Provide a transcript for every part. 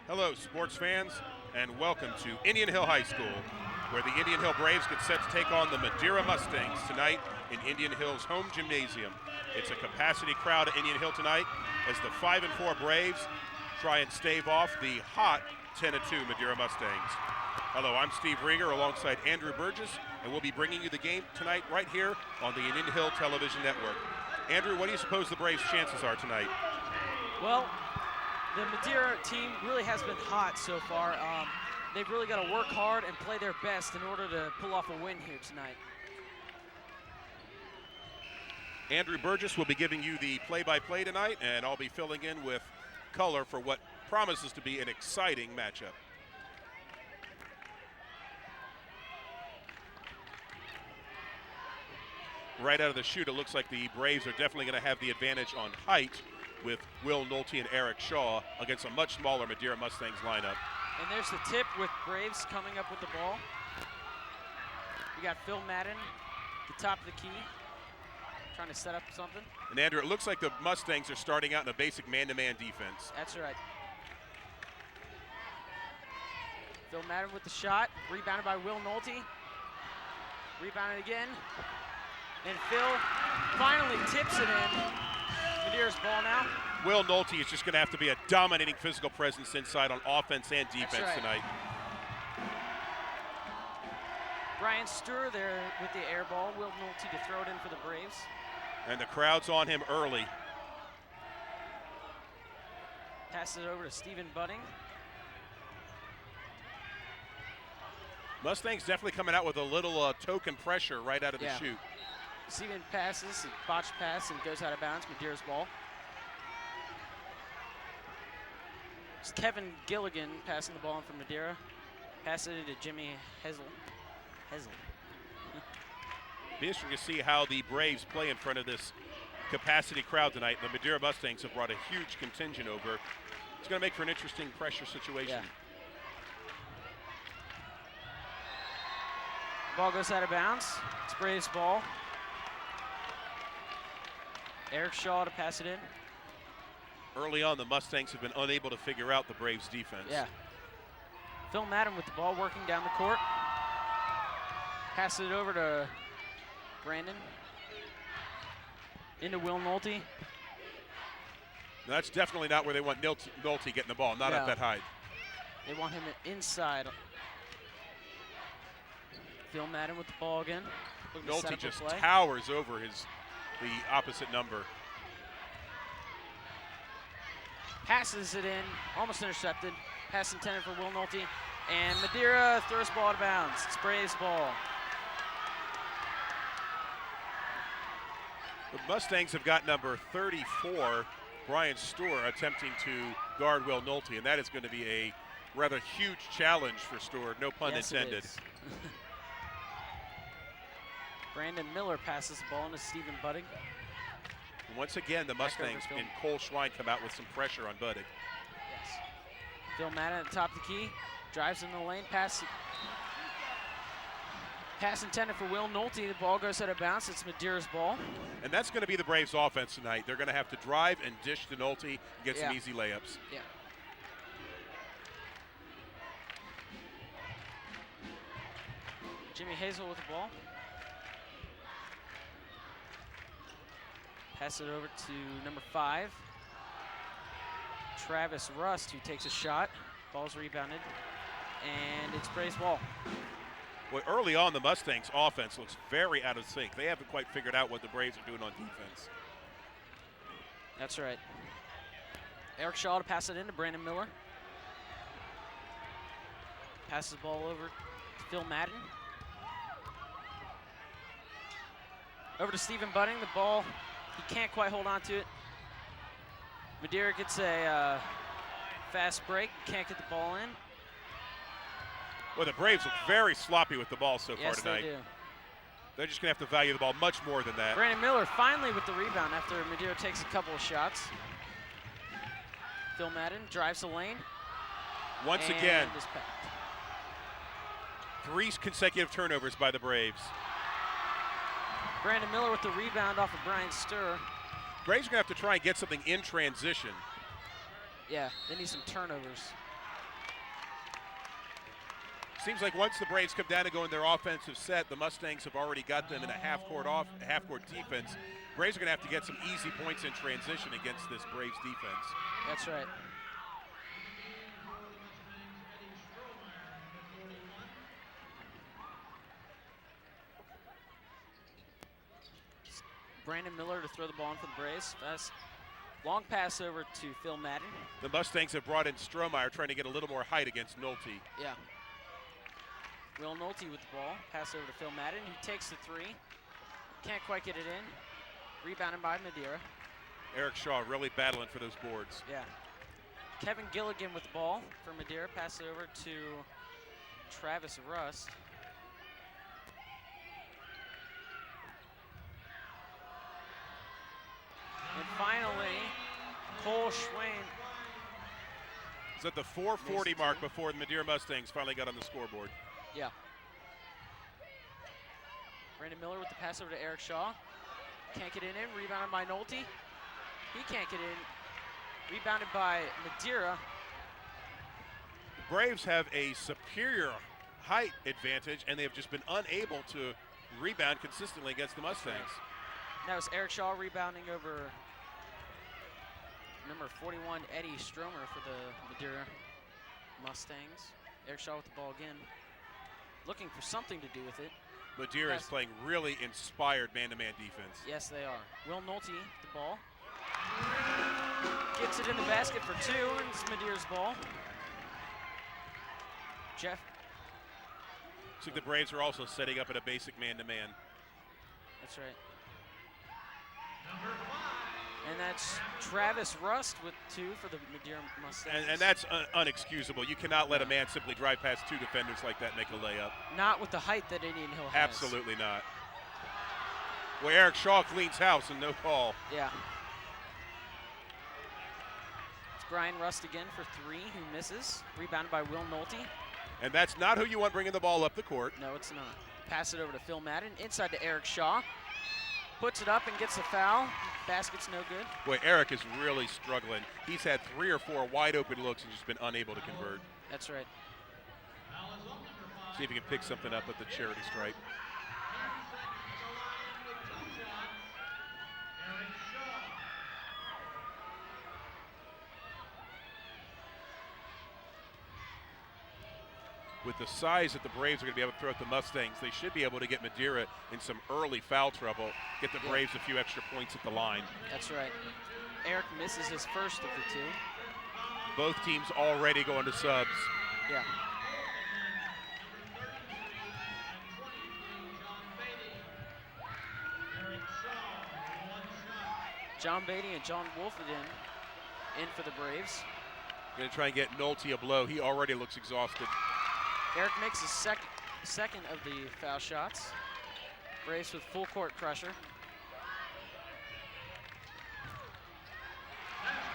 Hello, sports fans, and welcome to Indian Hill High School, where the Indian Hill Braves get set to take on the Madeira Mustangs tonight in Indian Hill's home gymnasium. It's a capacity crowd at Indian Hill tonight as the 5-4 Braves try and stave off the hot 10-2 Madeira Mustangs. Hello, I'm Steve Rieger alongside Andrew Burgess, and we'll be bringing you the game tonight right here on the Indian Hill Television Network. Andrew, what do you suppose the Braves' chances are tonight? Well, the Madeira team really has been hot so far. They've really got to work hard and play their best in order to pull off a win here tonight. Andrew Burgess will be giving you the play-by-play tonight, and I'll be filling in with color for what promises to be an exciting matchup. Right out of the chute, it looks like the Braves are definitely going to have the advantage on height with Will Nolte and Eric Shaw against a much smaller Madeira Mustangs lineup. And there's the tip with Braves coming up with the ball. We got Phil Madden at the top of the key, trying to set up something. And Andrew, it looks like the Mustangs are starting out in a basic man-to-man defense. That's right. Phil Madden with the shot, rebounded by Will Nolte. Rebounded again. And Phil finally tips it in. Madeira's ball now. Will Nolte is just going to have to be a dominating physical presence inside on offense and defense tonight. Brian Sturr there with the air ball. Will Nolte to throw it in for the Braves. And the crowd's on him early. Passes it over to Stephen Budding. Mustangs definitely coming out with a little token pressure right out of the chute. Stephen passes, botched pass, and goes out of bounds. Madeira's ball. It's Kevin Gilligan passing the ball in from Madeira. Passes it to Jimmy Hessel. Be interesting to see how the Braves play in front of this capacity crowd tonight. The Madeira Mustangs have brought a huge contingent over. It's going to make for an interesting pressure situation. Yeah. Ball goes out of bounds. It's Braves ball. Eric Shaw to pass it in. Early on, the Mustangs have been unable to figure out the Braves' defense. Yeah. Phil Madden with the ball working down the court. Passes it over to Brandon. Into Will Nolte. Now, that's definitely not where they want Nolte getting the ball, not up that high. They want him inside. Phil Madden with the ball again. Nolte just towers over the opposite number. Passes it in, almost intercepted. Pass intended for Will Nolte. And Madeira throws ball out of bounds. It's Braves ball. The Mustangs have got number 34, Brian Sturr, attempting to guard Will Nolte, and that is going to be a rather huge challenge for Sturr, no pun intended. Brandon Miller passes the ball into Stephen Budding. Once again, the Mustangs and Cole Schwein come out with some pressure on Budding. Yes. Phil Madden at the top of the key, drives in the lane, pass intended for Will Nolte. The ball goes out of bounds. It's Madeira's ball. And that's going to be the Braves' offense tonight. They're going to have to drive and dish to Nolte and get some easy layups. Yeah. Jimmy Hazel with the ball. Pass it over to number 5, Travis Rust, who takes a shot. Ball's rebounded, and it's Braves ball. Well, early on, the Mustangs' offense looks very out of sync. They haven't quite figured out what the Braves are doing on defense. That's right. Eric Shaw to pass it in to Brandon Miller. Passes the ball over to Phil Madden. Over to Stephen Budding. The ball, he can't quite hold on to it. Madeira gets a fast break, can't get the ball in. Well, the Braves look very sloppy with the ball so far tonight. Yes, they do. They're just going to have to value the ball much more than that. Brandon Miller finally with the rebound after Madeira takes a couple of shots. Phil Madden drives the lane. Once again, 3 consecutive turnovers by the Braves. Brandon Miller with the rebound off of Brian Sturr. Braves are going to have to try and get something in transition. Yeah, they need some turnovers. Seems like once the Braves come down and go in their offensive set, the Mustangs have already got them in a half-court defense. Braves are going to have to get some easy points in transition against this Braves defense. That's right. Brandon Miller to throw the ball in for the Braves. Fast. Long pass over to Phil Madden. The Mustangs have brought in Strohmeyer, trying to get a little more height against Nolte. Yeah. Will Nolte with the ball. Pass over to Phil Madden, who takes the three. Can't quite get it in. Rebounded by Madeira. Eric Shaw really battling for those boards. Yeah. Kevin Gilligan with the ball for Madeira. Pass it over to Travis Rust. And finally, Cole Schwain. It's at the 4:40 mark before the Madeira Mustangs finally got on the scoreboard. Yeah. Brandon Miller with the pass over to Eric Shaw. Can't get it in. Rebounded by Nolte. He can't get in. Rebounded by Madeira. The Braves have a superior height advantage, and they have just been unable to rebound consistently against the Mustangs. That was Eric Shaw rebounding over number 41, Eddie Stromer for the Madeira Mustangs. Eric Shaw with the ball again. Looking for something to do with it. Madeira is playing really inspired man-to-man defense. Yes, they are. Will Nolte, the ball. Gets it in the basket for two, and it's Madeira's ball. Jeff. Looks like the Braves are also setting up at a basic man-to-man. That's right. And that's Travis Rust with two for the Madeira Mustangs. And that's unexcusable. You cannot let a man simply drive past two defenders like that and make a layup. Not with the height that Indian Hill has. Absolutely not. Well, Eric Shaw cleans house and no call. Yeah. It's Brian Rust again for three, who misses. Rebounded by Will Nolte. And that's not who you want bringing the ball up the court. No, it's not. Pass it over to Phil Madden. Inside to Eric Shaw. Puts it up and gets a foul. Basket's no good. Boy, Eric is really struggling. He's had 3 or 4 wide open looks and just been unable to convert. That's right. See if he can pick something up at the charity stripe. With the size that the Braves are going to be able to throw at the Mustangs, they should be able to get Madeira in some early foul trouble, get the Braves a few extra points at the line. That's right. Eric misses his first of the two. Both teams already going to subs. Yeah. John Beatty and John Wolfenden in for the Braves. Going to try and get Nolte a blow. He already looks exhausted. Eric makes his second of the foul shots. Braves with full court pressure.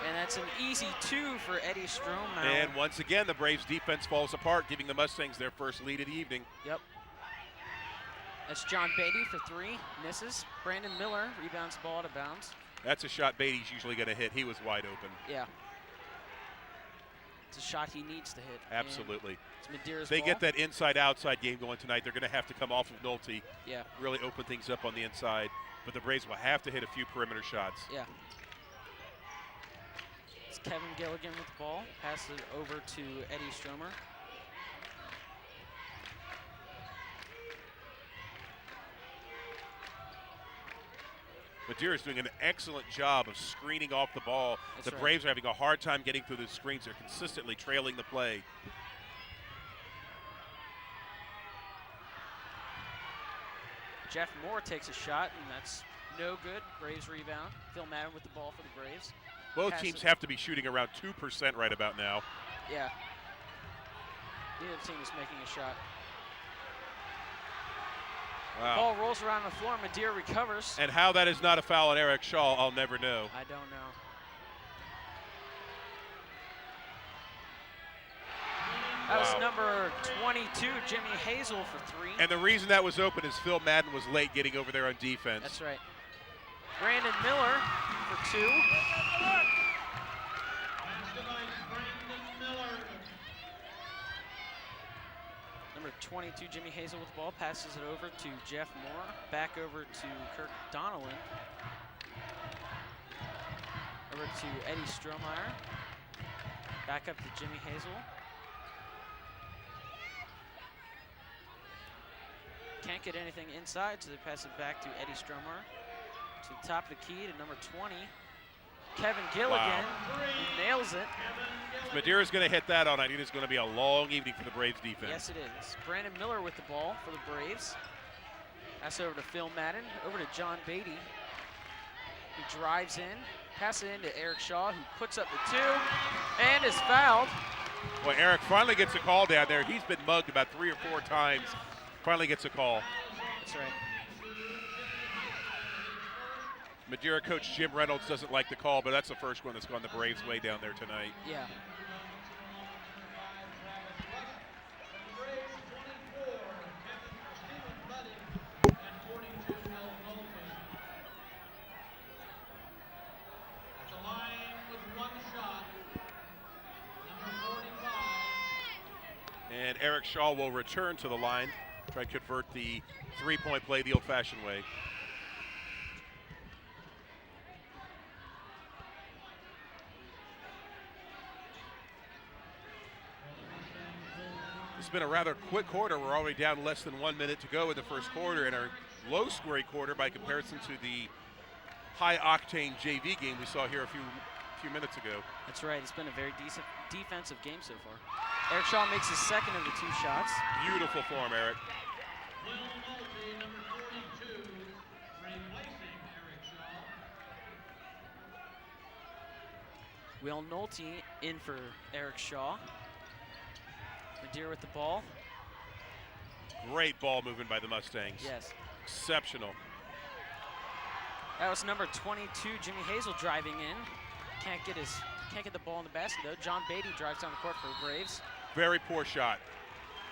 And that's an easy two for Eddie Strohmeyer. And once again, the Braves defense falls apart, giving the Mustangs their first lead of the evening. Yep. That's John Beatty for three, misses. Brandon Miller rebounds the ball out of bounds. That's a shot Beatty's usually going to hit. He was wide open. Yeah. It's a shot he needs to hit. Absolutely. It's Madeira's they ball. get that inside-outside game going tonight. They're going to have to come off of Nolte. Yeah. Really open things up on the inside. But the Braves will have to hit a few perimeter shots. Yeah. It's Kevin Gilligan with the ball. Passes it over to Eddie Stromer. Madeira's doing an excellent job of screening off the ball. That's the right. Braves are having a hard time getting through the screens. They're consistently trailing the play. Jeff Moore takes a shot, and that's no good. Braves rebound. Phil Madden with the ball for the Braves. Both Pass teams it. have to be shooting around 2% right about now. Yeah. Neither team is making a shot. Wow. Ball rolls around the floor. Madeira recovers. And how that is not a foul on Eric Shaw, I'll never know. I don't know. That was number 22, Jimmy Hazel for three. And the reason that was open is Phil Madden was late getting over there on defense. That's right. Brandon Miller for two. Number 22, Jimmy Hazel with the ball, passes it over to Jeff Moore, back over to Kirk Donovan, over to Eddie Strohmeyer, back up to Jimmy Hazel. Can't get anything inside, so they pass it back to Eddie Strohmeyer. To the top of the key to number 20, Kevin Gilligan, who nails it. If Madeira's going to hit that on, I think it's going to be a long evening for the Braves defense. Yes, it is. Brandon Miller with the ball for the Braves. Pass over to Phil Madden, over to John Beatty, who drives in, pass it into Eric Shaw, who puts up the 2 and is fouled. Well, Eric finally gets a call down there. He's been mugged about 3 or 4 times. Finally gets a call. That's right. Madeira coach Jim Reynolds doesn't like the call, but that's the first one that's gone the Braves' way down there tonight. Yeah. And Eric Shaw will return to the line, try to convert the 3-point play the old-fashioned way. It's been a rather quick quarter. We're already down less than 1 minute to go in the first quarter, and our low-scoring quarter by comparison to the high-octane JV game we saw here a few minutes ago. That's right. It's been a very decent defensive game so far. Eric Shaw makes his second of the 2 shots. Beautiful form, Eric. Will Nolte in for Eric Shaw. Madeira with the ball. Great ball movement by the Mustangs. Yes. Exceptional. That was number 22, Jimmy Hazel driving in. Can't get the ball in the basket though. John Beatty drives down the court for the Braves. Very poor shot.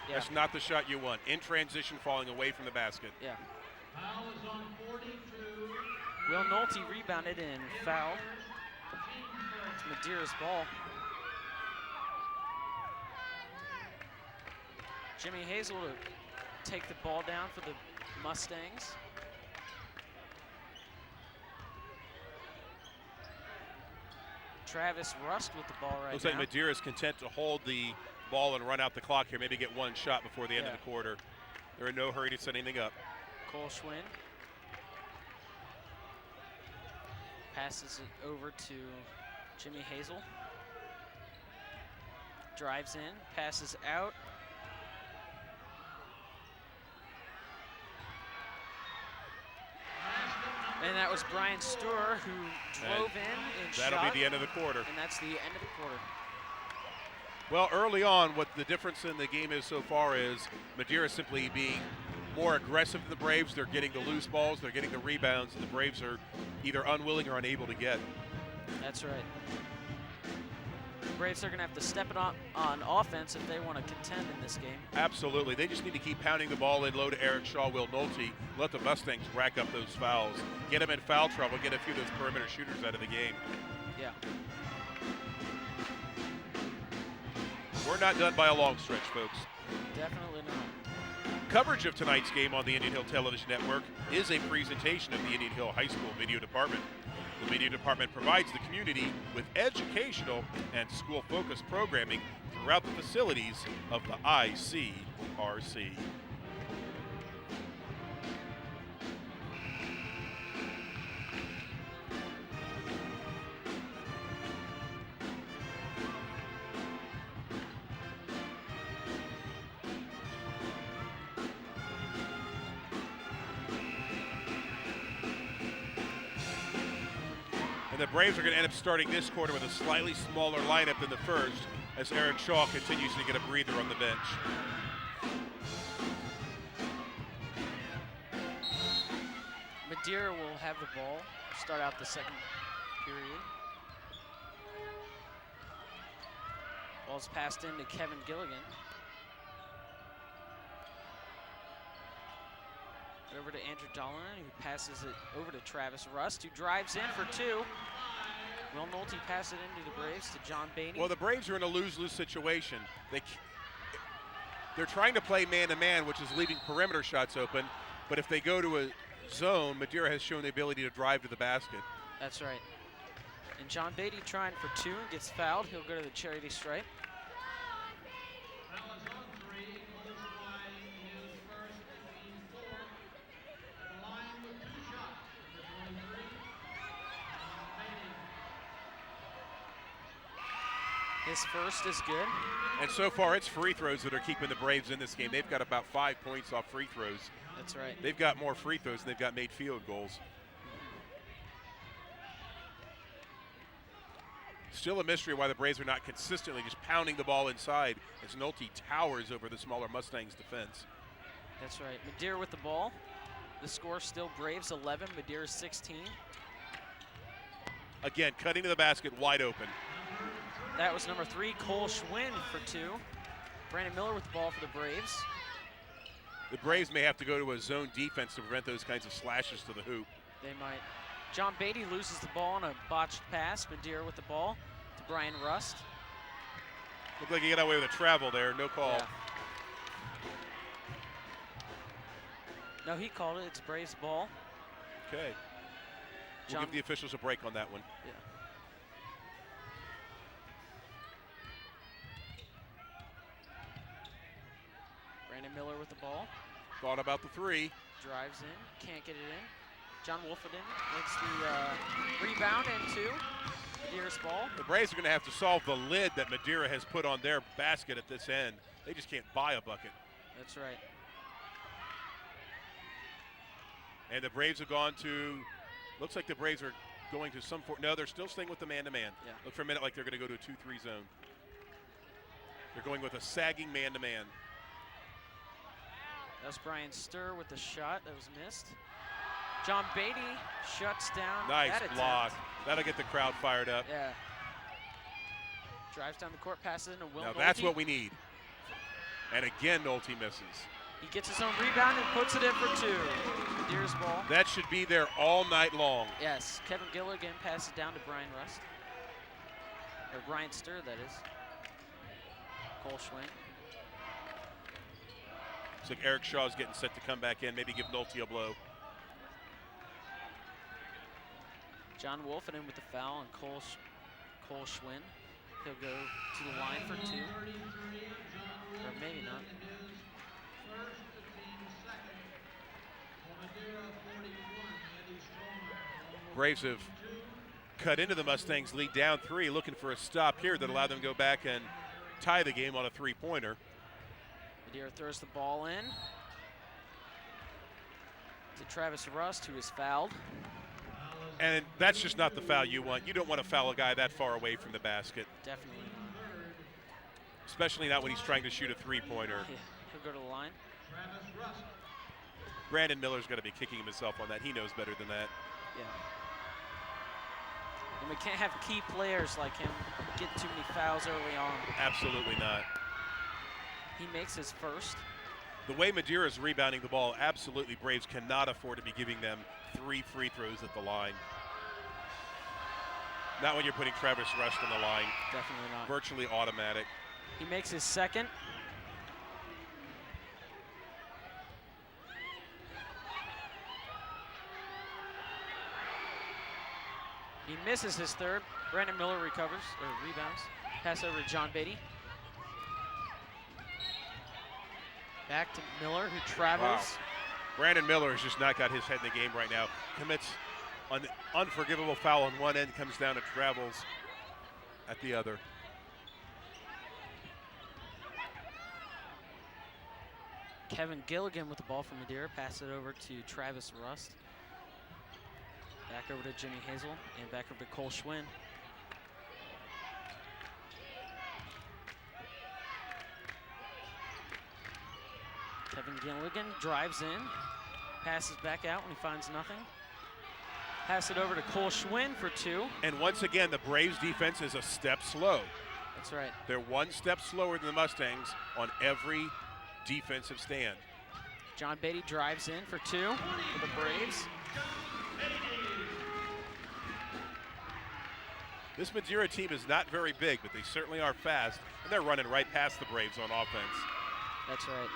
Yeah. That's not the shot you want. In transition, falling away from the basket. Yeah. Foul is on 42. Will Nolte rebounded and fouled. It's Madeira's ball. Jimmy Hazel to take the ball down for the Mustangs. Travis Rust with the ball right now. Looks like Madeira is content to hold the ball and run out the clock here, maybe get 1 shot before the end of the quarter. They're in no hurry to set anything up. Cole Schwinn passes it over to Jimmy Hazel. Drives in, passes out. And that was Brian Steurer who drove in and shot. That'll be the end of the quarter. And that's the end of the quarter. Well, early on, what the difference in the game is so far is Madeira simply being more aggressive than the Braves. They're getting the loose balls, they're getting the rebounds, and the Braves are either unwilling or unable to get. That's right. The Braves are going to have to step it on offense if they want to contend in this game. Absolutely. They just need to keep pounding the ball in low to Eric Shaw, Will Nolte, let the Mustangs rack up those fouls, get them in foul trouble, get a few of those perimeter shooters out of the game. Yeah. We're not done by a long stretch, folks. Definitely not. Coverage of tonight's game on the Indian Hill Television Network is a presentation of the Indian Hill High School Video Department. The Video Department provides the community with educational and school-focused programming throughout the facilities of the ICRC. And the Braves are going to end up starting this quarter with a slightly smaller lineup than the first, as Eric Shaw continues to get a breather on the bench. Madeira will have the ball, start out the second period. Ball's passed in to Kevin Gilligan. Over to Andrew Dolan, who passes it over to Travis Rust, who drives in for 2. Will Nolte pass it into the Braves to John Beatty. Well, the Braves are in a lose-lose situation. They're trying to play man-to-man, which is leaving perimeter shots open. But if they go to a zone, Madeira has shown the ability to drive to the basket. That's right. And John Beatty trying for 2 and gets fouled. He'll go to the charity stripe. His first is good. And so far, it's free throws that are keeping the Braves in this game. They've got about 5 points off free throws. That's right. They've got more free throws than they've got made field goals. Still a mystery why the Braves are not consistently just pounding the ball inside as Nolte towers over the smaller Mustangs defense. That's right. Madeira with the ball. The score still Braves 11, Madeira 16. Again, cutting to the basket, wide open. That was number 3, Cole Schwinn for 2. Brandon Miller with the ball for the Braves. The Braves may have to go to a zone defense to prevent those kinds of slashes to the hoop. They might. John Beatty loses the ball on a botched pass. Madeira with the ball to Brian Rust. Looked like he got away with a travel there, no call. Yeah. No, he called it. It's Braves ball. Okay. We'll give the officials a break on that one. Yeah. Brandon Miller with the ball. Thought about the 3. Drives in, can't get it in. John Wolfenden makes the rebound into Madeira's ball. The Braves are going to have to solve the lid that Madeira has put on their basket at this end. They just can't buy a bucket. That's right. And the Braves have gone to, looks like the Braves are going to some, no, they're still staying with the man-to-man. Yeah. Look for a minute like they're going to go to a 2-3 zone. They're going with a sagging man-to-man. That was Brian Sturr with the shot that was missed. John Beatty shuts down Nice that block. attempt. That'll get the crowd fired up. Yeah. Drives down the court, passes into Will Now Nolte. that's what we need. And again, Nolte misses. He gets his own rebound and puts it in for 2. Madeira's ball. That should be there all night long. Yes, Kevin Gilligan passes down to Brian Rust. Or Brian Sturr, that is. Cole Schwinn. Looks like Eric Shaw's getting set to come back in, maybe give Nolte a blow. John Wolfenden with the foul on Cole Schwinn. He'll go to the line for 2. Or maybe not. Braves have cut into the Mustangs' lead down 3, looking for a stop here that allowed them to go back and tie the game on a 3-pointer. Madeira throws the ball in to Travis Rust, who is fouled. And that's just not the foul you want. You don't want to foul a guy that far away from the basket. Definitely not. Especially not when he's trying to shoot a 3-pointer. Yeah, he'll go to the line. Brandon Miller's got to be kicking himself on that. He knows better than that. Yeah. And we can't have key players like him get too many fouls early on. Absolutely not. He makes his first. The way Madeira's rebounding the ball, absolutely Braves cannot afford to be giving them 3 free throws at the line. Not when you're putting Travis Rust on the line. Definitely not. Virtually automatic. He makes his second. He misses his third. Brandon Miller recovers, or rebounds. Pass over to John Beatty. Back to Miller, who travels. Wow. Brandon Miller has just not got his head in the game right now. Commits an unforgivable foul on one end, comes down and travels at the other. Kevin Gilligan with the ball from Madeira. Pass it over to Travis Rust. Back over to Jimmy Hazel and back over to Cole Schwinn. Kevin Gilligan drives in, passes back out when he finds nothing. Pass it over to Cole Schwinn for 2. And once again, the Braves defense is a step slow. That's right. They're 1 step slower than the Mustangs on every defensive stand. John Beatty drives in for 2 for the Braves. This Madeira team is not very big, but they certainly are fast, and they're running right past the Braves on offense. That's right.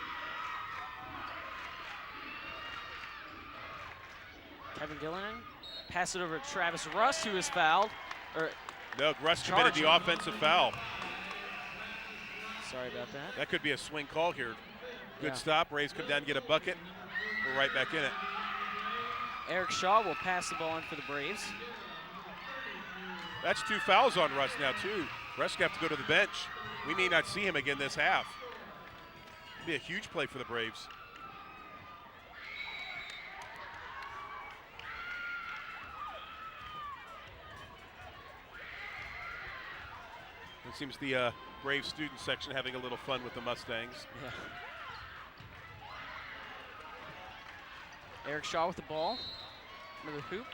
Kevin Gilligan, pass it over to Travis Rust, who is fouled. No, Rust committed the offensive foul. Sorry about that. That could be a swing call here. Good Yeah. stop. Braves come down and get a bucket. We're right back in it. Eric Shaw will pass the ball in for the Braves. That's 2 fouls on Rust now, too. Rust will have to go to the bench. We may not see him again this half. It'd be a huge play for the Braves. It seems the Braves student section having a little fun with the Mustangs. Yeah. Eric Shaw with the ball. Under the hoop.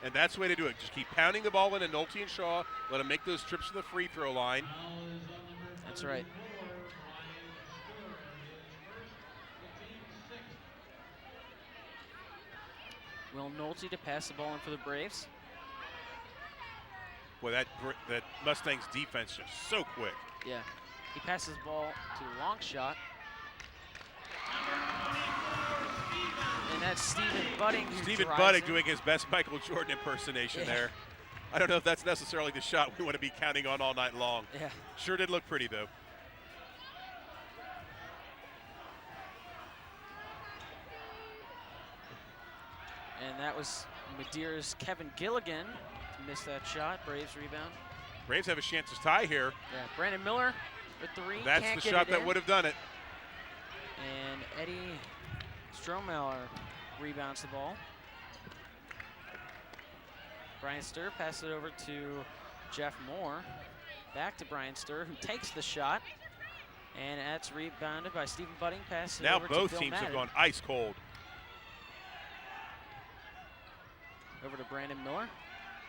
And that's the way to do it. Just keep pounding the ball in, and Nolte and Shaw, let them make those trips to the free throw line. That's right. Will Nolte to pass the ball in for the Braves. Boy, that Mustangs defense just so quick. Yeah. He passes the ball to the long shot. And that's Stephen Budding. Stephen Budding doing his best Michael Jordan impersonation there. I don't know if that's necessarily the shot we want to be counting on all night long. Yeah. Sure did look pretty, though. And that was Madeira's Kevin Gilligan to miss that shot. Braves rebound. Braves have a chance to tie here. Yeah, Brandon Miller with 3. That's Can't the get shot it that in. would have done it. And Eddie Strohmeller rebounds the ball. Brian Sturr passes it over to Jeff Moore. Back to Brian Sturr, who takes the shot. And that's rebounded by Stephen Budding. Passes Now over to both Phil teams Madden. have gone ice cold. Over to Brandon Miller.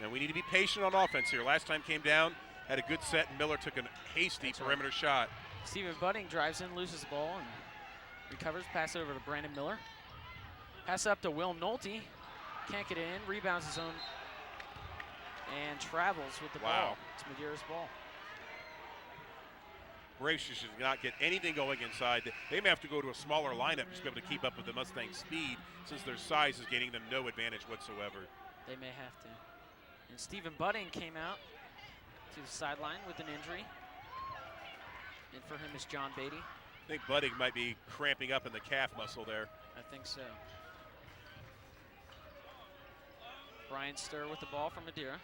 And we need to be patient on offense here. Last time came down, had a good set, and Miller took a hasty That's perimeter right. shot. Stephen Budding drives in, loses the ball, and recovers. Pass it over to Brandon Miller. Pass up to Will Nolte. Can't get it in. Rebounds his own. And travels with the ball. It's Madeira's ball. Braves should not get anything going inside. They may have to go to a smaller lineup just to be able to keep up with the Mustangs' speed, since their size is gaining them no advantage whatsoever. They may have to. And Stephen Budding came out to the sideline with an injury. And for him is John Beatty. I think Budding might be cramping up in the calf muscle there. I think so. Brian Sturr with the ball from Madeira.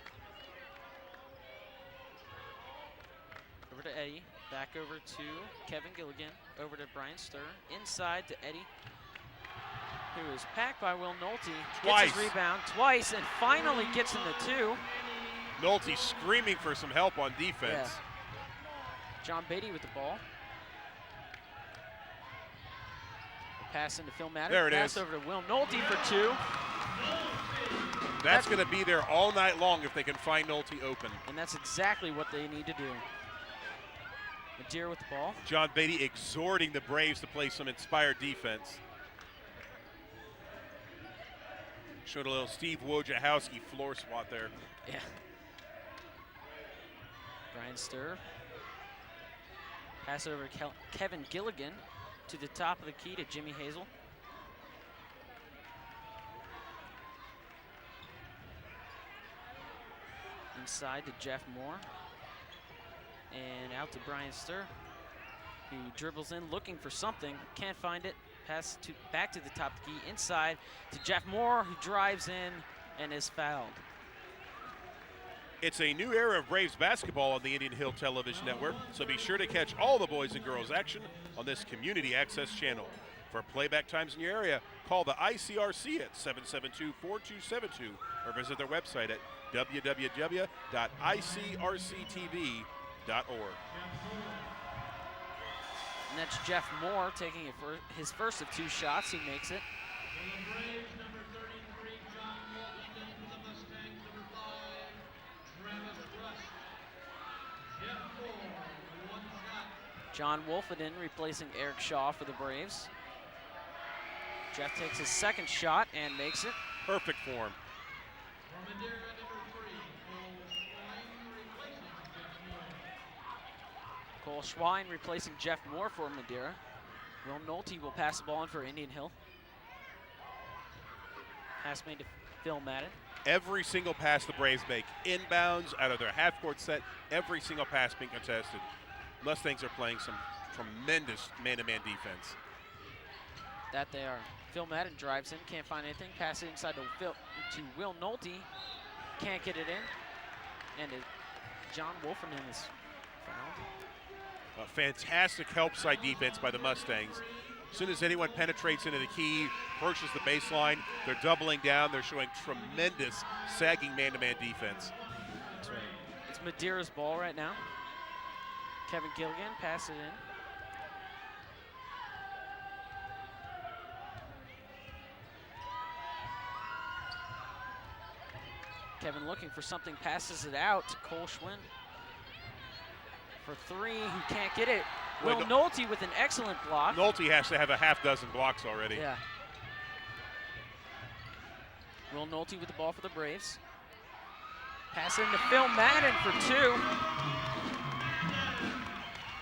Over to Eddie. Back over to Kevin Gilligan. Over to Brian Sturr. Inside to Eddie, who is packed by Will Nolte. Twice. Gets his rebound twice and finally gets in the 2. Nolte screaming for some help on defense. Yeah. John Beatty with the ball. Pass into Phil Madden. There it Pass is. over to Will Nolte for 2. That's going to be there all night long if they can find Nolte open. And that's exactly what they need to do. Madeira with the ball. John Beatty exhorting the Braves to play some inspired defense. Showed a little Steve Wojciechowski floor swat there. Yeah. Brian Sturr. Pass it over to Kevin Gilligan to the top of the key to Jimmy Hazel. Inside to Jeff Moore. And out to Brian Sturr, who dribbles in looking for something. Can't find it. Pass back to the top of the key. Inside to Jeff Moore, who drives in and is fouled. It's a new era of Braves basketball on the Indian Hill Television Network, so be sure to catch all the boys and girls action on this community access channel. For playback times in your area, call the ICRC at 772-4272 or visit their website at www.icrctv.org. And that's Jeff Moore taking it for his first of 2 shots. He makes it. John Wolfenden replacing Eric Shaw for the Braves. Jeff takes his second shot and makes it. Perfect form. Cole Schwein replacing Jeff Moore for Madeira. Will Nolte will pass the ball in for Indian Hill. Pass made to Phil Madden. Every single pass the Braves make, inbounds, out of their half-court set, every single pass being contested. Mustangs are playing some tremendous man-to-man defense. That they are. Phil Madden drives in, can't find anything. Pass it inside to Will Nolte. Can't get it in. And John Wolferman is fouled. A fantastic help side defense by the Mustangs. As soon as anyone penetrates into the key, approaches the baseline, they're doubling down. They're showing tremendous sagging man-to-man defense. That's right. It's Madeira's ball right now. Kevin Gilligan pass it in. Kevin looking for something, passes it out to Cole Schwinn. For three, who can't get it. Will Nolte with an excellent block. Nolte has to have a half dozen blocks already. Yeah. Will Nolte with the ball for the Braves. Pass into Phil Madden for two.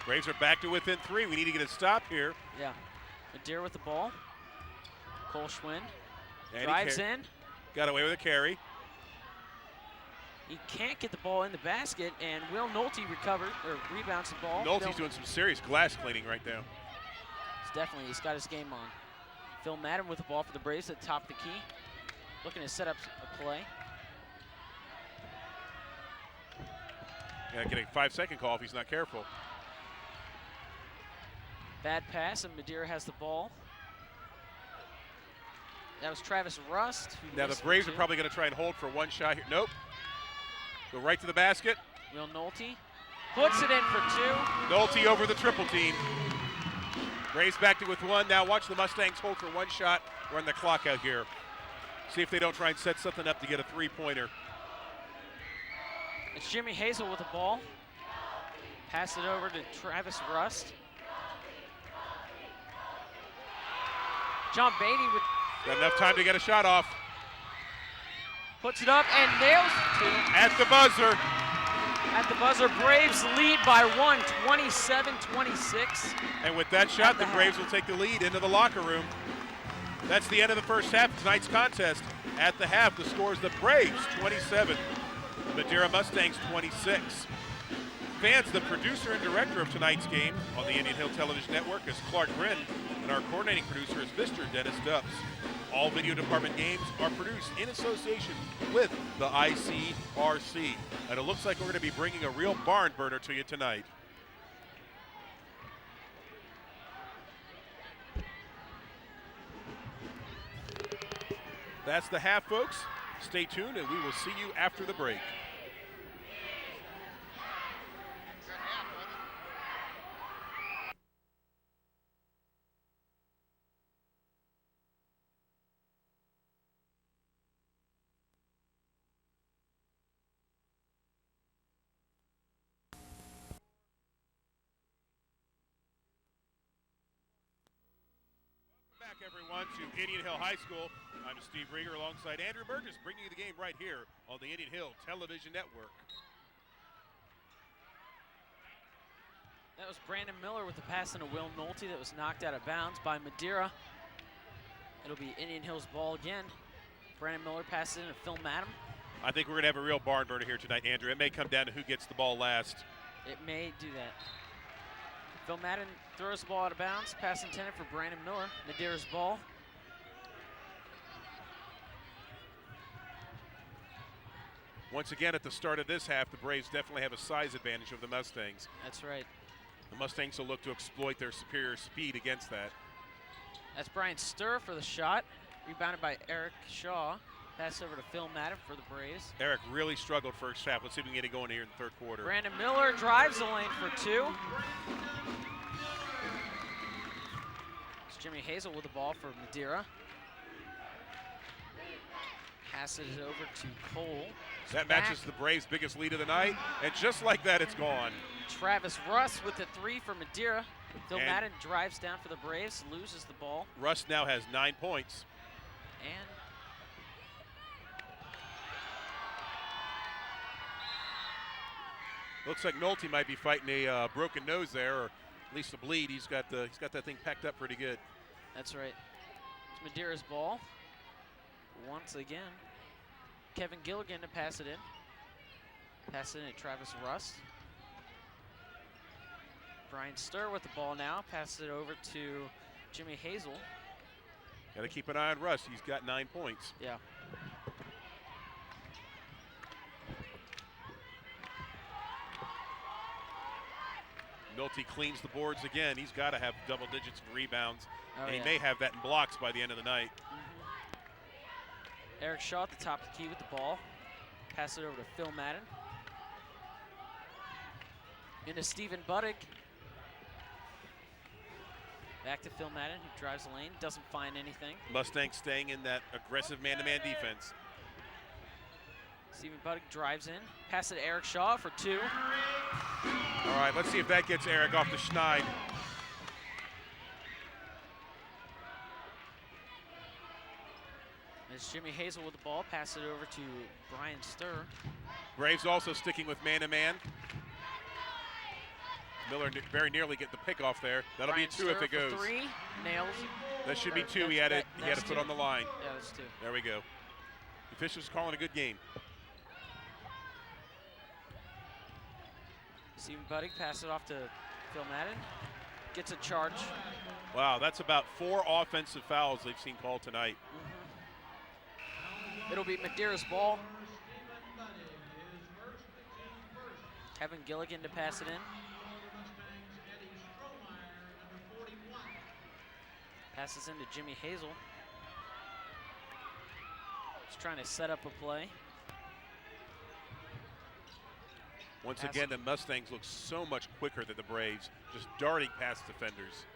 Braves are back to within three. We need to get a stop here. Yeah. Madeira with the ball. Cole Schwinn And drives in. Got away with a carry. He can't get the ball in the basket, and Will Nolte rebounds the ball. Nolte's doing some serious glass cleaning right now. He's got his game on. Phil Madden with the ball for the Braves at the top of the key. Looking to set up a play. Yeah, getting a 5-second call if he's not careful. Bad pass, and Madeira has the ball. That was Travis Rust. Now the Braves are probably going to try and hold for one shot here. Nope. Go right to the basket. Will Nolte puts it in for two. Nolte over the triple team. Braves back to with one. Now watch the Mustangs hold for one shot. Run the clock out here. See if they don't try and set something up to get a three-pointer. It's Jimmy Hazel with the ball. Pass it over to Travis Rust. John Beatty with... Got enough time to get a shot off. Puts it up and nails two. At the buzzer. At the buzzer, Braves lead by one, 27-26. And with that shot, the Braves will take the lead into the locker room. That's the end of the first half of tonight's contest. At the half, the score is the Braves 27, Madeira Mustangs 26. Fans, the producer and director of tonight's game on the Indian Hill Television Network is Clark Brin, and our coordinating producer is Mr. Dennis Dubs. All video department games are produced in association with the ICRC. And it looks like we're going to be bringing a real barn burner to you tonight. That's the half, folks. Stay tuned, and we will see you after the break. Everyone to Indian Hill High School. I'm Steve Rieger alongside Andrew Burgess, bringing you the game right here on the Indian Hill Television Network. That was Brandon Miller with the pass into Will Nolte that was knocked out of bounds by Madeira. It'll be Indian Hill's ball again. Brandon Miller passes into Phil Madden. I think we're going to have a real barn burner here tonight, Andrew. It may come down to who gets the ball last. It may do that. Phil Madden throws the ball out of bounds. Pass intended for Brandon Miller. Madeira's ball. Once again, at the start of this half, the Braves definitely have a size advantage of the Mustangs. That's right. The Mustangs will look to exploit their superior speed against that. That's Brian Sturr for the shot. Rebounded by Eric Shaw. Pass over to Phil Madden for the Braves. Eric really struggled first half. Let's see if we can get it going here in the third quarter. Brandon Miller drives the lane for two. It's Jimmy Hazel with the ball for Madeira. Passes it over to Cole. That matches the Braves' biggest lead of the night, and just like that, it's gone. Travis Russ with the three for Madeira. Phil Madden drives down for the Braves, loses the ball. Russ now has 9 points. And looks like Nolte might be fighting a broken nose there, or at least the bleed. He's got that thing packed up pretty good. That's right. It's Madeira's ball. Once again, Kevin Gilligan to pass it in. Pass it in to Travis Rust. Brian Sturr with the ball now. Passes it over to Jimmy Hazel. Got to keep an eye on Rust. He's got 9 points. Yeah. Nolte cleans the boards again. He's got to have double digits in rebounds. Oh, and he may have that in blocks by the end of the night. Eric Shaw at the top of the key with the ball. Pass it over to Phil Madden. Into Stephen Buddick. Back to Phil Madden, who drives the lane, doesn't find anything. Mustangs staying in that aggressive man-to-man defense. Stephen Buddick drives in. Pass it to Eric Shaw for 2. All right, let's see if that gets Eric off the schneid. It's Jimmy Hazel with the ball. Pass it over to Brian Sturr. Braves also sticking with man-to-man. Miller very nearly getting the pick off there. That'll Brian be a 2 Sturr if it goes. For 3, nails. That should be 2. He had to put on the line. Yeah, that's 2. There we go. The officials calling a good game. Stephen Buddick passes it off to Phil Madden. Gets a charge. Wow, that's about 4 offensive fouls they've seen called tonight. It'll be Madeira's ball. Kevin Gilligan to pass it in. Passes into Jimmy Hazel. Just trying to set up a play. Once again, the Mustangs look so much quicker than the Braves, just darting past defenders.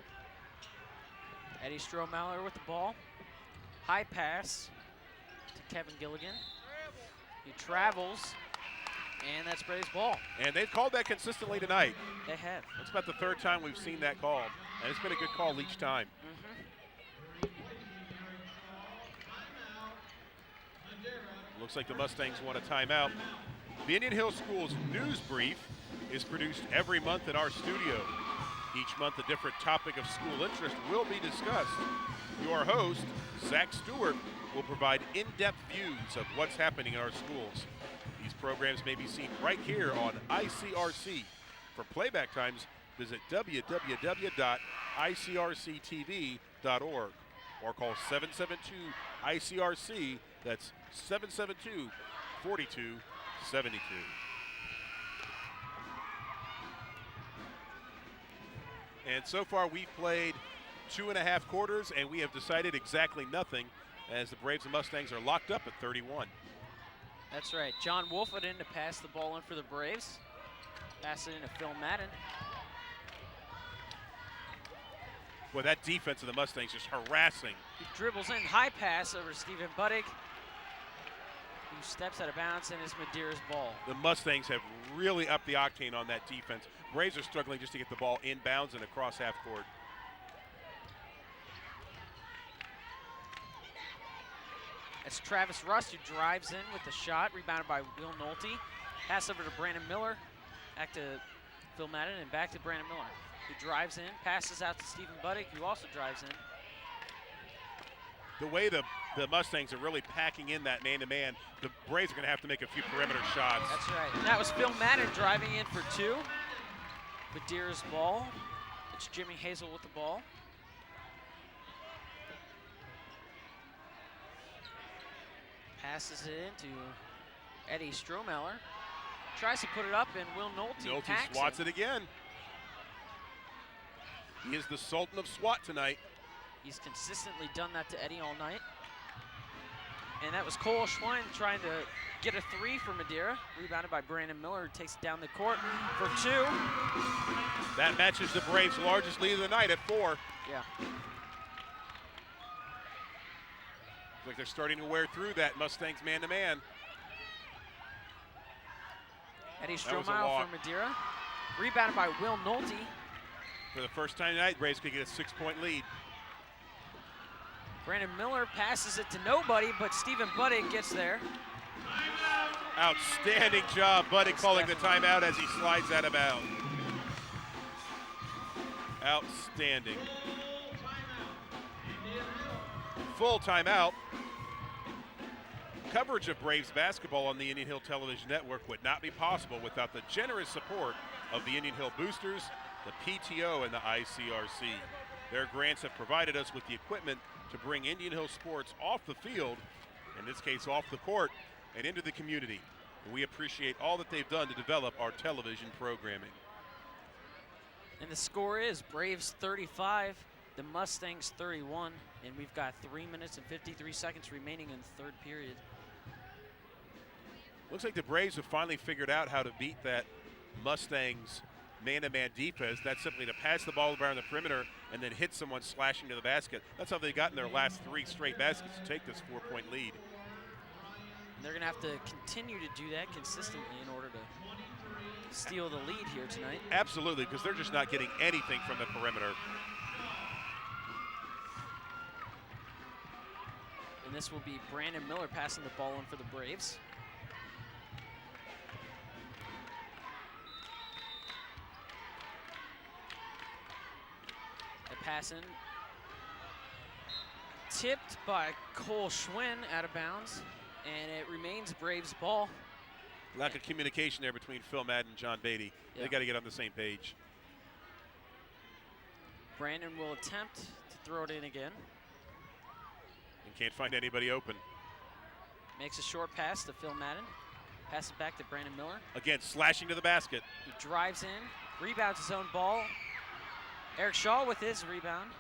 Eddie Strohmeyer with the ball. High pass to Kevin Gilligan. He travels, and that's Braves ball. And they've called that consistently tonight. They have. That's about the 3rd time we've seen that call, and it's been a good call each time. Looks like the Mustangs want a timeout. The Indian Hill Schools News Brief is produced every month in our studio. Each month, a different topic of school interest will be discussed. Your host, Zach Stewart, will provide in-depth views of what's happening in our schools. These programs may be seen right here on ICRC. For playback times, visit www.icrctv.org or call 772-ICRC. That's 772-4272. And so far we've played 2.5 quarters, and we have decided exactly nothing as the Braves and Mustangs are locked up at 31. That's right. John Wolford in to pass the ball in for the Braves. Pass it into Phil Madden. Well, that defense of the Mustangs just harassing. He dribbles in, high pass over to Stephen Buddick, who steps out of bounds, and is Madeira's ball. The Mustangs have really upped the octane on that defense. Braves are struggling just to get the ball inbounds and across half court. It's Travis Rust who drives in with the shot, rebounded by Will Nolte. Pass over to Brandon Miller, back to Phil Madden, and back to Brandon Miller, who drives in, passes out to Stephen Buddick, who also drives in. The way the Mustangs are really packing in that man-to-man, the Braves are going to have to make a few perimeter shots. That's right. And that was Phil Madden driving in for 2. Madeira's ball. It's Jimmy Hazel with the ball. Passes it into Eddie Strohmeyer. Tries to put it up, and Will Nolte packs swats it again. He is the Sultan of SWAT tonight. He's consistently done that to Eddie all night. And that was Cole Schwein trying to get a 3 for Madeira. Rebounded by Brandon Miller, who takes it down the court for 2. That matches the Braves' largest lead of the night at 4. Yeah. Looks like they're starting to wear through that Mustangs man-to-man. Eddie Strohmeyer for Madeira. Rebounded by Will Nolte. For the first time tonight, Braves could get a 6-point lead. Brandon Miller passes it to nobody, but Stephen Buddick gets there. Outstanding job, Buddick calling the timeout as he slides out of bounds. Outstanding. Full timeout. Coverage of Braves basketball on the Indian Hill Television Network would not be possible without the generous support of the Indian Hill Boosters, the PTO, and the ICRC. Their grants have provided us with the equipment to bring Indian Hill sports off the field, in this case off the court, and into the community. And we appreciate all that they've done to develop our television programming. And the score is Braves 35, the Mustangs 31, and we've got 3 minutes and 53 seconds remaining in the third period. Looks like the Braves have finally figured out how to beat that Mustangs man-to-man defense. That's simply to pass the ball around the perimeter and then hit someone slashing to the basket. That's how they've gotten their last 3 straight baskets to take this 4-point lead. And they're going to have to continue to do that consistently in order to steal the lead here tonight. Absolutely, because they're just not getting anything from the perimeter. And this will be Brandon Miller passing the ball in for the Braves. The pass in, tipped by Cole Schwinn out of bounds, and it remains Braves ball. Lack of communication there between Phil Madden and John Beatty. Yeah. They got to get on the same page. Brandon will attempt to throw it in again. And can't find anybody open. Makes a short pass to Phil Madden. Pass it back to Brandon Miller. Again, slashing to the basket. He drives in, rebounds his own ball. Eric Shaw with his rebound.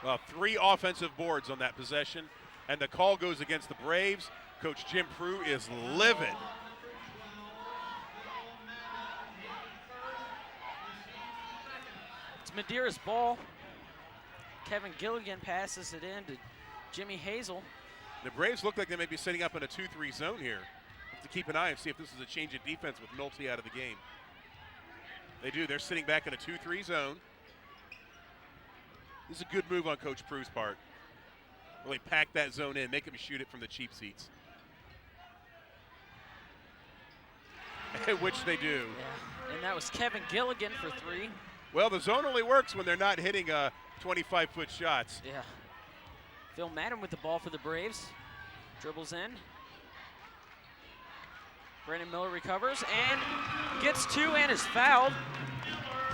Well, 3 offensive boards on that possession, and the call goes against the Braves. Coach Jim Prue is livid. It's Madeira's ball. Kevin Gilligan passes it in to Jimmy Hazel. The Braves look like they may be setting up in a 2-3 zone here. Have to keep an eye and see if this is a change of defense with Nolte out of the game. They do. They're sitting back in a 2-3 zone. This is a good move on Coach Prue's part. Really pack that zone in, make them shoot it from the cheap seats. Which they do. Yeah. And that was Kevin Gilligan for 3. Well, the zone only works when they're not hitting 25-foot shots. Yeah. Phil Madden with the ball for the Braves. Dribbles in. Brandon Miller recovers and gets 2 and is fouled.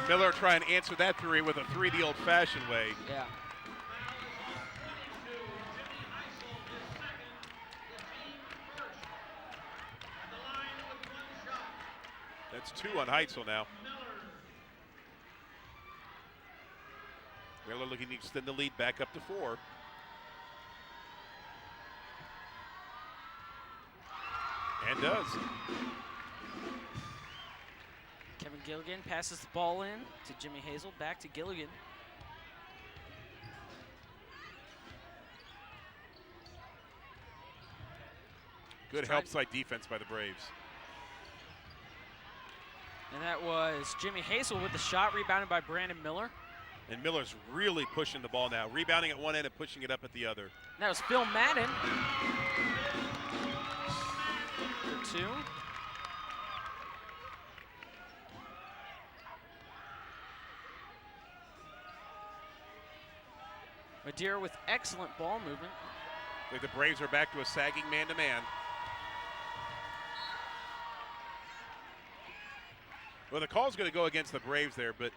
Miller trying to answer that 3 with a 3 the old-fashioned way. Yeah. That's 2 on Heitzel now. Miller looking to extend the lead back up to 4. And does. Kevin Gilligan passes the ball in to Jimmy Hazel, back to Gilligan. Good help side defense by the Braves. And that was Jimmy Hazel with the shot, rebounded by Brandon Miller. And Miller's really pushing the ball now, rebounding at one end and pushing it up at the other. And that was Phil Madden for 2. Madeira with excellent ball movement. I think the Braves are back to a sagging man-to-man. Well, the call's going to go against the Braves there, but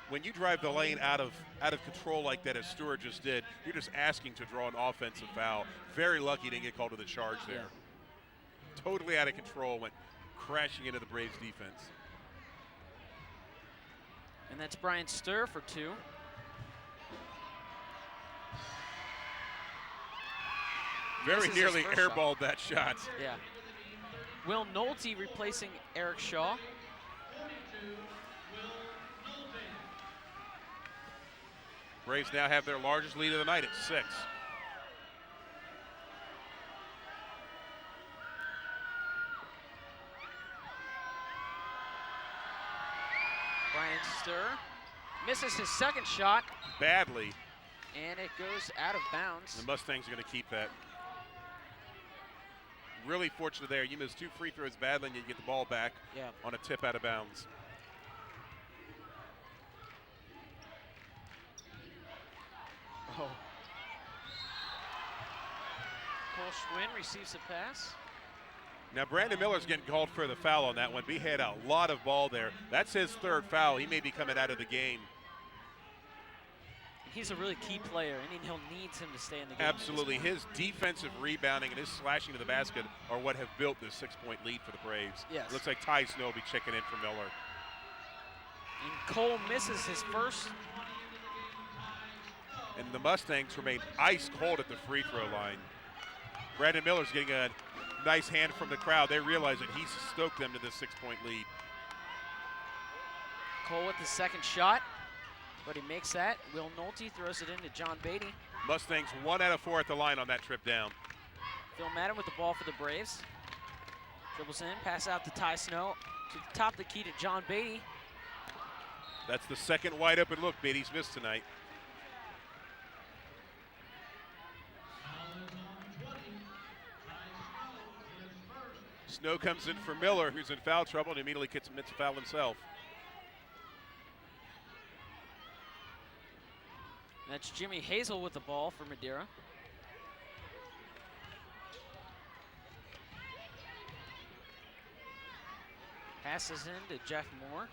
when you drive the lane out of control like that, as Stewart just did, you're just asking to draw an offensive foul. Very lucky to get called to the charge there. Yeah. Totally out of control, went crashing into the Braves defense. And that's Brian Sturr for 2. Very nearly airballed that shot. Yeah. Will Nolte replacing Eric Shaw. Braves now have their largest lead of the night at 6. Brian Sturr misses his second shot. Badly. And it goes out of bounds. The Mustangs are going to keep that. really fortunate there. You missed 2 free throws badly, and you get the ball back on a tip out of bounds. Oh. Cole Schwinn receives a pass. Now, Brandon Miller's getting called for the foul on that one, but he had a lot of ball there. That's his 3rd foul. He may be coming out of the game. He's a really key player. Indian Hill needs him to stay in the game. Absolutely. His defensive rebounding and his slashing to the basket are what have built this 6-point lead for the Braves. Yes. Looks like Ty Snow will be checking in for Miller. And Cole misses his first. And the Mustangs remain ice cold at the free throw line. Brandon Miller's getting a nice hand from the crowd. They realize that he's stoked them to this 6-point lead. Cole with the second shot, but he makes that. Will Nolte throws it into John Beatty. Mustangs 1 out of 4 at the line on that trip down. Phil Madden with the ball for the Braves. Dribbles in, pass out to Ty Snow. To the top of the key to John Beatty. That's the second wide open look Beatty's missed tonight. Snow comes in for Miller, who's in foul trouble, and immediately commits a foul himself. That's Jimmy Hazel with the ball for Madeira. Passes in to Jeff Moore.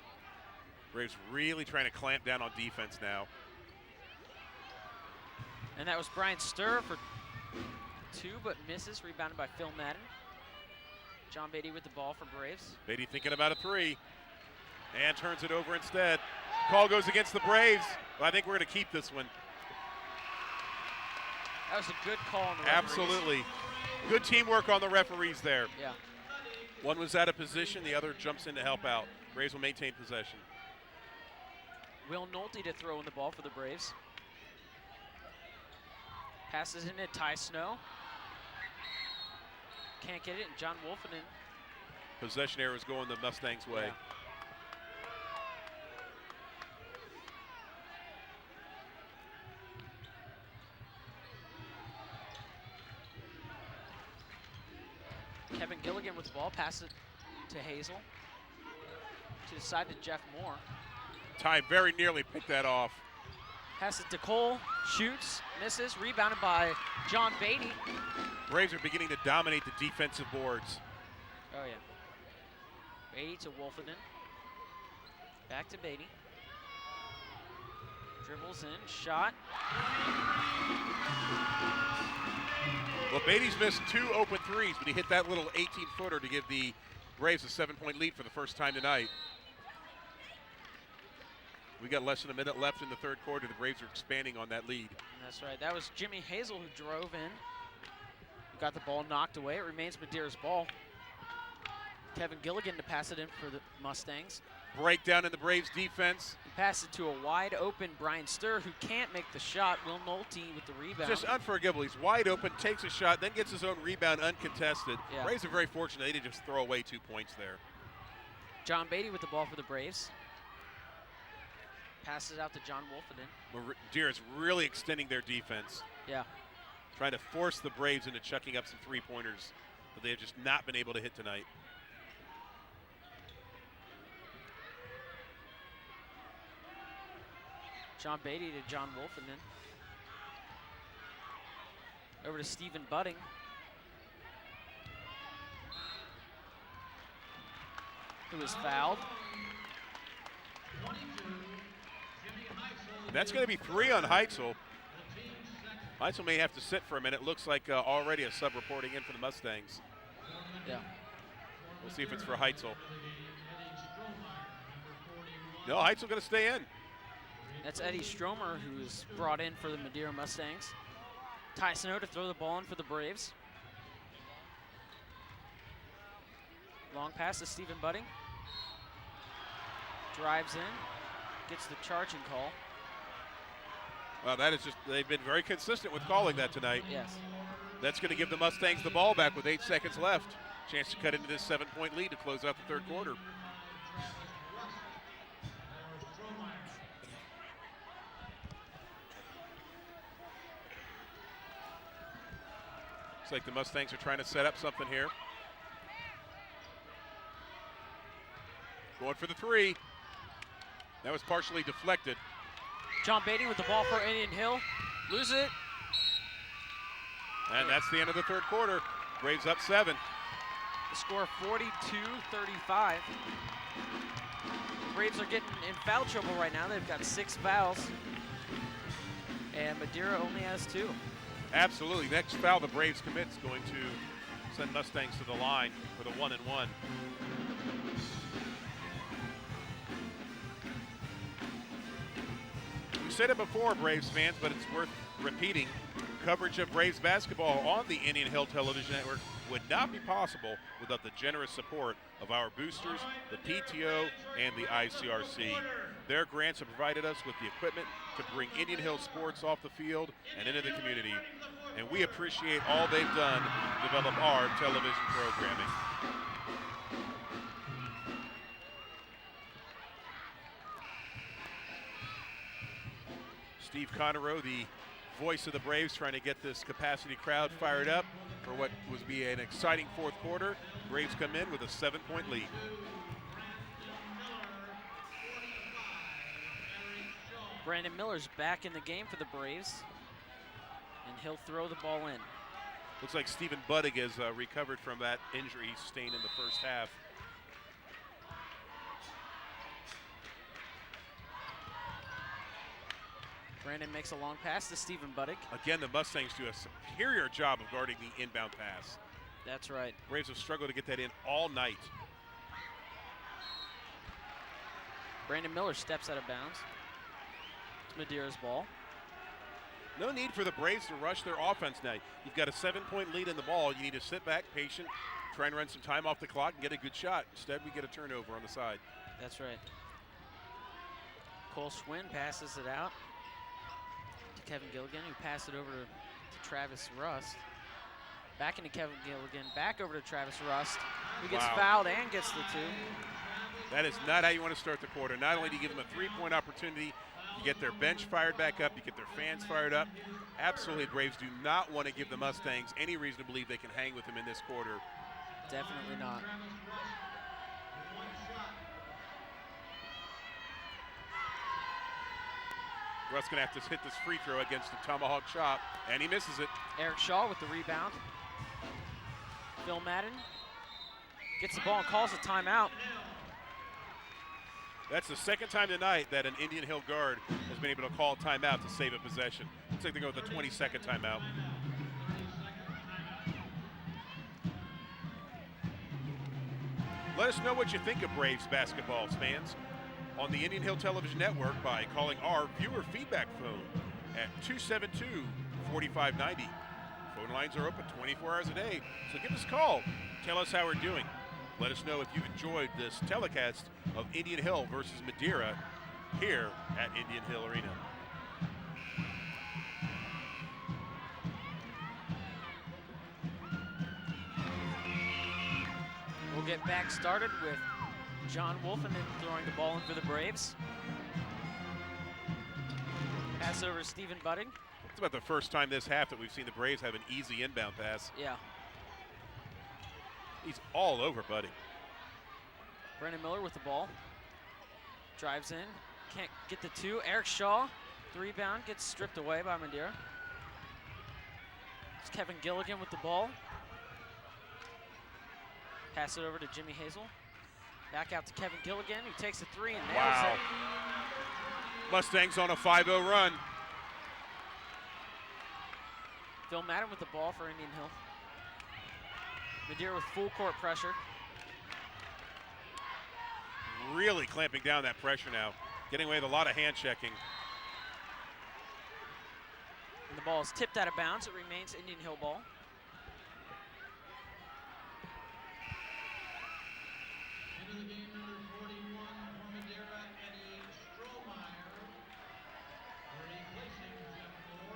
Braves really trying to clamp down on defense now. And that was Brian Sturr for 2, but misses. Rebounded by Phil Madden. John Beatty with the ball for Braves. Beatty thinking about a 3 and turns it over instead. Call goes against the Braves. Well, I think we're going to keep this one. That was a good call on the referees. Absolutely. Good teamwork on the referees there. Yeah. One was out of position, the other jumps in to help out. Braves will maintain possession. Will Nolte to throw in the ball for the Braves. Passes into Ty Snow. Can't get it, and John Wolfenden. Possession error is going the Mustangs' way. Yeah. Kevin Gilligan with the ball, pass it to Hazel. To the side to Jeff Moore. Ty very nearly picked that off. Pass it to Cole, shoots, misses, rebounded by John Beatty. Braves are beginning to dominate the defensive boards. Oh yeah. Beatty to Wolfenden. Back to Beatty. Dribbles in, shot. Well, Beatty's missed 2 open 3s, but he hit that little 18-footer to give the Braves a 7-point lead for the first time tonight. We got less than a minute left in the 3rd quarter. The Braves are expanding on that lead. That's right. That was Jimmy Hazel who drove in. Got the ball knocked away. It remains Madeira's ball. Kevin Gilligan to pass it in for the Mustangs. Breakdown in the Braves defense. He passed it to a wide open Brian Sturr, who can't make the shot. Will Nolte with the rebound. Just unforgivable. He's wide open, takes a shot, then gets his own rebound uncontested. Yeah. Braves are very fortunate. They didn't just throw away 2 points there. John Beatty with the ball for the Braves. Passes out to John Wolfenden. Madeira's really extending their defense. Yeah. Trying to force the Braves into chucking up some 3-pointers that they have just not been able to hit tonight. John Beatty to John Wolfenden. Over to Stephen Budding. Who was fouled. That's going to be 3 on Heitzel. Heitzel may have to sit for a minute. Looks like already a sub reporting in for the Mustangs. Yeah. We'll see if it's for Heitzel. No, Heitzel going to stay in. That's Eddie Stromer, who is brought in for the Madeira Mustangs. Ty Snow to throw the ball in for the Braves. Long pass to Stephen Budding. Drives in, gets the charging call. Well, that is just, they've been very consistent with calling that tonight. Yes. That's going to give the Mustangs the ball back with 8 seconds left. Chance to cut into this 7-point lead to close out the 3rd quarter. Looks like the Mustangs are trying to set up something here. Going for the three. That was partially deflected. John Beatty with the ball for Indian Hill. Loses it. And that's the end of the third quarter. Braves up 7. The score 42-35. Braves are getting in foul trouble right now. They've got 6 fouls. And Madeira only has 2. Absolutely. Next foul the Braves commit is going to send Mustangs to the line for the 1-and-1. We said it before, Braves fans, but it's worth repeating. Coverage of Braves basketball on the Indian Hill Television Network would not be possible without the generous support of our boosters, the PTO, and the ICRC. Their grants have provided us with the equipment to bring Indian Hill sports off the field and into the community. And we appreciate all they've done to develop our television programming. Steve Conroe, the voice of the Braves, trying to get this capacity crowd fired up for what would be an exciting fourth quarter. Braves come in with a 7-point lead. Brandon Miller's back in the game for the Braves, and he'll throw the ball in. Looks like Stephen Buddig has recovered from that injury he sustained in the first half. Brandon makes a long pass to Stephen Buddig. Again, the Mustangs do a superior job of guarding the inbound pass. That's right. Braves have struggled to get that in all night. Brandon Miller steps out of bounds. It's Madeira's ball. No need for the Braves to rush their offense now. You've got a 7-point lead in the ball. You need to sit back, patient, try and run some time off the clock and get a good shot. Instead, we get a turnover on the side. That's right. Cole Schwinn passes it out to Kevin Gilligan, who passed it over to Travis Rust. Back into Kevin Gilligan, back over to Travis Rust, who gets fouled and gets the 2. That is not how you want to start the quarter. Not only do you give them a 3-point opportunity, you get their bench fired back up, you get their fans fired up. Absolutely, Braves do not want to give the Mustangs any reason to believe they can hang with them in this quarter. Definitely not. Russ going to have to hit this free throw against the tomahawk chop, and he misses it. Eric Shaw with the rebound. Phil Madden gets the ball and calls a timeout. That's the second time tonight that an Indian Hill guard has been able to call a timeout to save a possession. Looks like they go with a 20-second timeout. Let us know what you think of Braves basketball, fans, on the Indian Hill Television Network by calling our viewer feedback phone at 272-4590. Phone lines are open 24 hours a day, so give us a call. Tell us how we're doing. Let us know if you've enjoyed this telecast of Indian Hill versus Madeira here at Indian Hill Arena. We'll get back started with John Wolfen throwing the ball in for the Braves. Pass over to Stephen Buddig. It's about the first time this half that we've seen the Braves have an easy inbound pass. Yeah. He's all over Buddy. Brandon Miller with the ball. Drives in. Can't get the 2. Eric Shaw, the rebound, gets stripped away by Madeira. It's Kevin Gilligan with the ball. Pass it over to Jimmy Hazel. Back out to Kevin Gilligan, who takes a 3 and nails it. Mustangs on a 5-0 run. Phil Madden with the ball for Indian Hill. Madeira with full court pressure. Really clamping down that pressure now. Getting away with a lot of hand checking. And the ball is tipped out of bounds. It remains Indian Hill ball.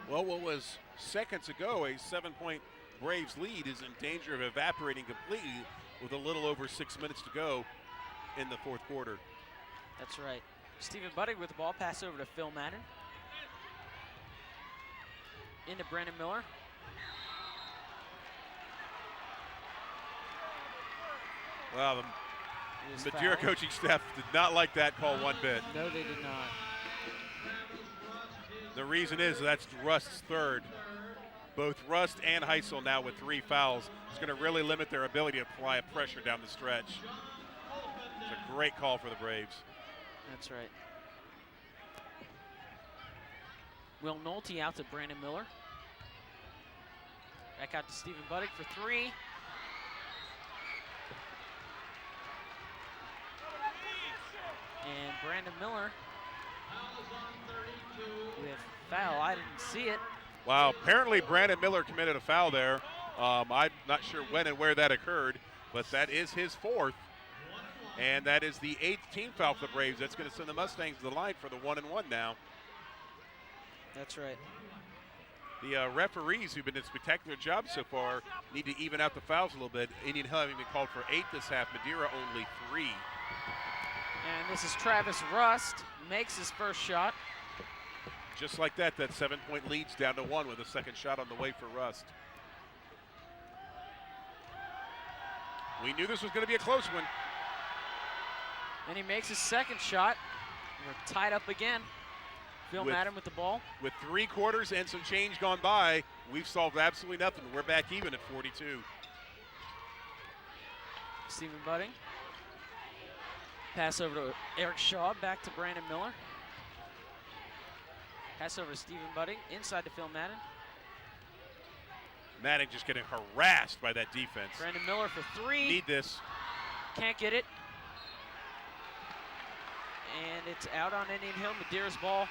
Well, what was seconds ago a 7-point Braves lead is in danger of evaporating completely with a little over 6 minutes to go in the fourth quarter. That's right. Stephen Buddig with the ball, pass over to Phil Madden. Into Brandon Miller. Well, the Madeira coaching staff did not like that call one bit. No, they did not. The reason is that's Rust's third. Both Rust and Heisel now with 3 fouls. It's going to really limit their ability to apply pressure down the stretch. It's a great call for the Braves. That's right. Will Nolte out to Brandon Miller. Back out to Stephen Buddick for 3. And Brandon Miller with foul. I didn't see it. Wow, apparently Brandon Miller committed a foul there. I'm not sure when and where that occurred, but that is his 4th. And that is the 8th team foul for the Braves. That's going to send the Mustangs to the line for the 1-and-1 now. That's right. The referees who've been in a spectacular job so far need to even out the fouls a little bit. Indian Hill having been called for 8 this half, Madeira only 3. And this is Travis Rust, makes his first shot. Just like that, that 7-point lead's down to 1 with a second shot on the way for Rust. We knew this was going to be a close one. And he makes his second shot. We're tied up again. Phil Madden with the ball. With 3 quarters and some change gone by, we've solved absolutely nothing. We're back even at 42. Stephen Budding. Pass over to Eric Shaw, back to Brandon Miller. Pass over to Stephen Budding, inside to Phil Madden. Madden just getting harassed by that defense. Brandon Miller for 3. Need this. Can't get it. And it's out on Indian Hill, Madeira's ball.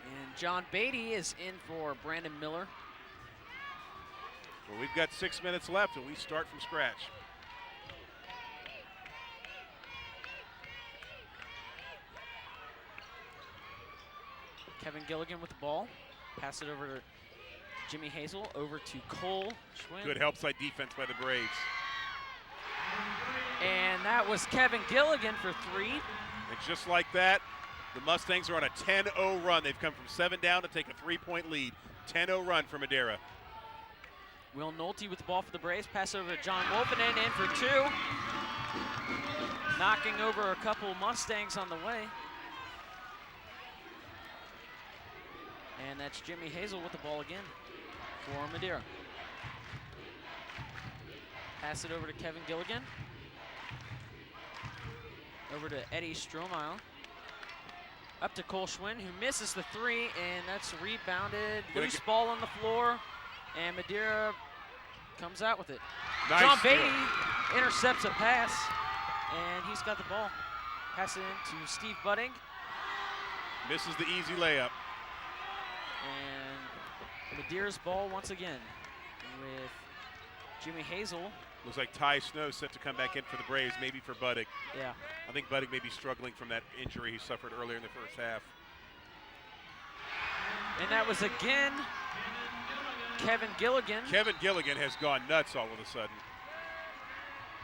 And John Beatty is in for Brandon Miller. Well, we've got 6 minutes left, and we start from scratch. Kevin Gilligan with the ball. Pass it over to Jimmy Hazel, over to Cole Schwinn. Good help side defense by the Braves. And that was Kevin Gilligan for 3. And just like that, the Mustangs are on a 10-0 run. They've come from 7 down to take a 3-point lead. 10-0 run for Madeira. Will Nolte with the ball for the Braves. Pass over to John Wolfenden, in for 2. Knocking over a couple Mustangs on the way. And that's Jimmy Hazel with the ball again for Madeira. Pass it over to Kevin Gilligan. Over to Eddie Strohmeyer. Up to Cole Schwinn, who misses the 3, and that's rebounded. Loose ball on the floor, and Madeira comes out with it. Nice John steal. Beatty intercepts a pass, and he's got the ball. Pass it in to Steve Budding. Misses the easy layup. And Madeira's ball once again with Jimmy Hazel. Looks like Ty Snow set to come back in for the Braves, maybe for Buddick. Yeah. I think Buddick may be struggling from that injury he suffered earlier in the first half. And that was again Kevin Gilligan. Kevin Gilligan has gone nuts all of a sudden.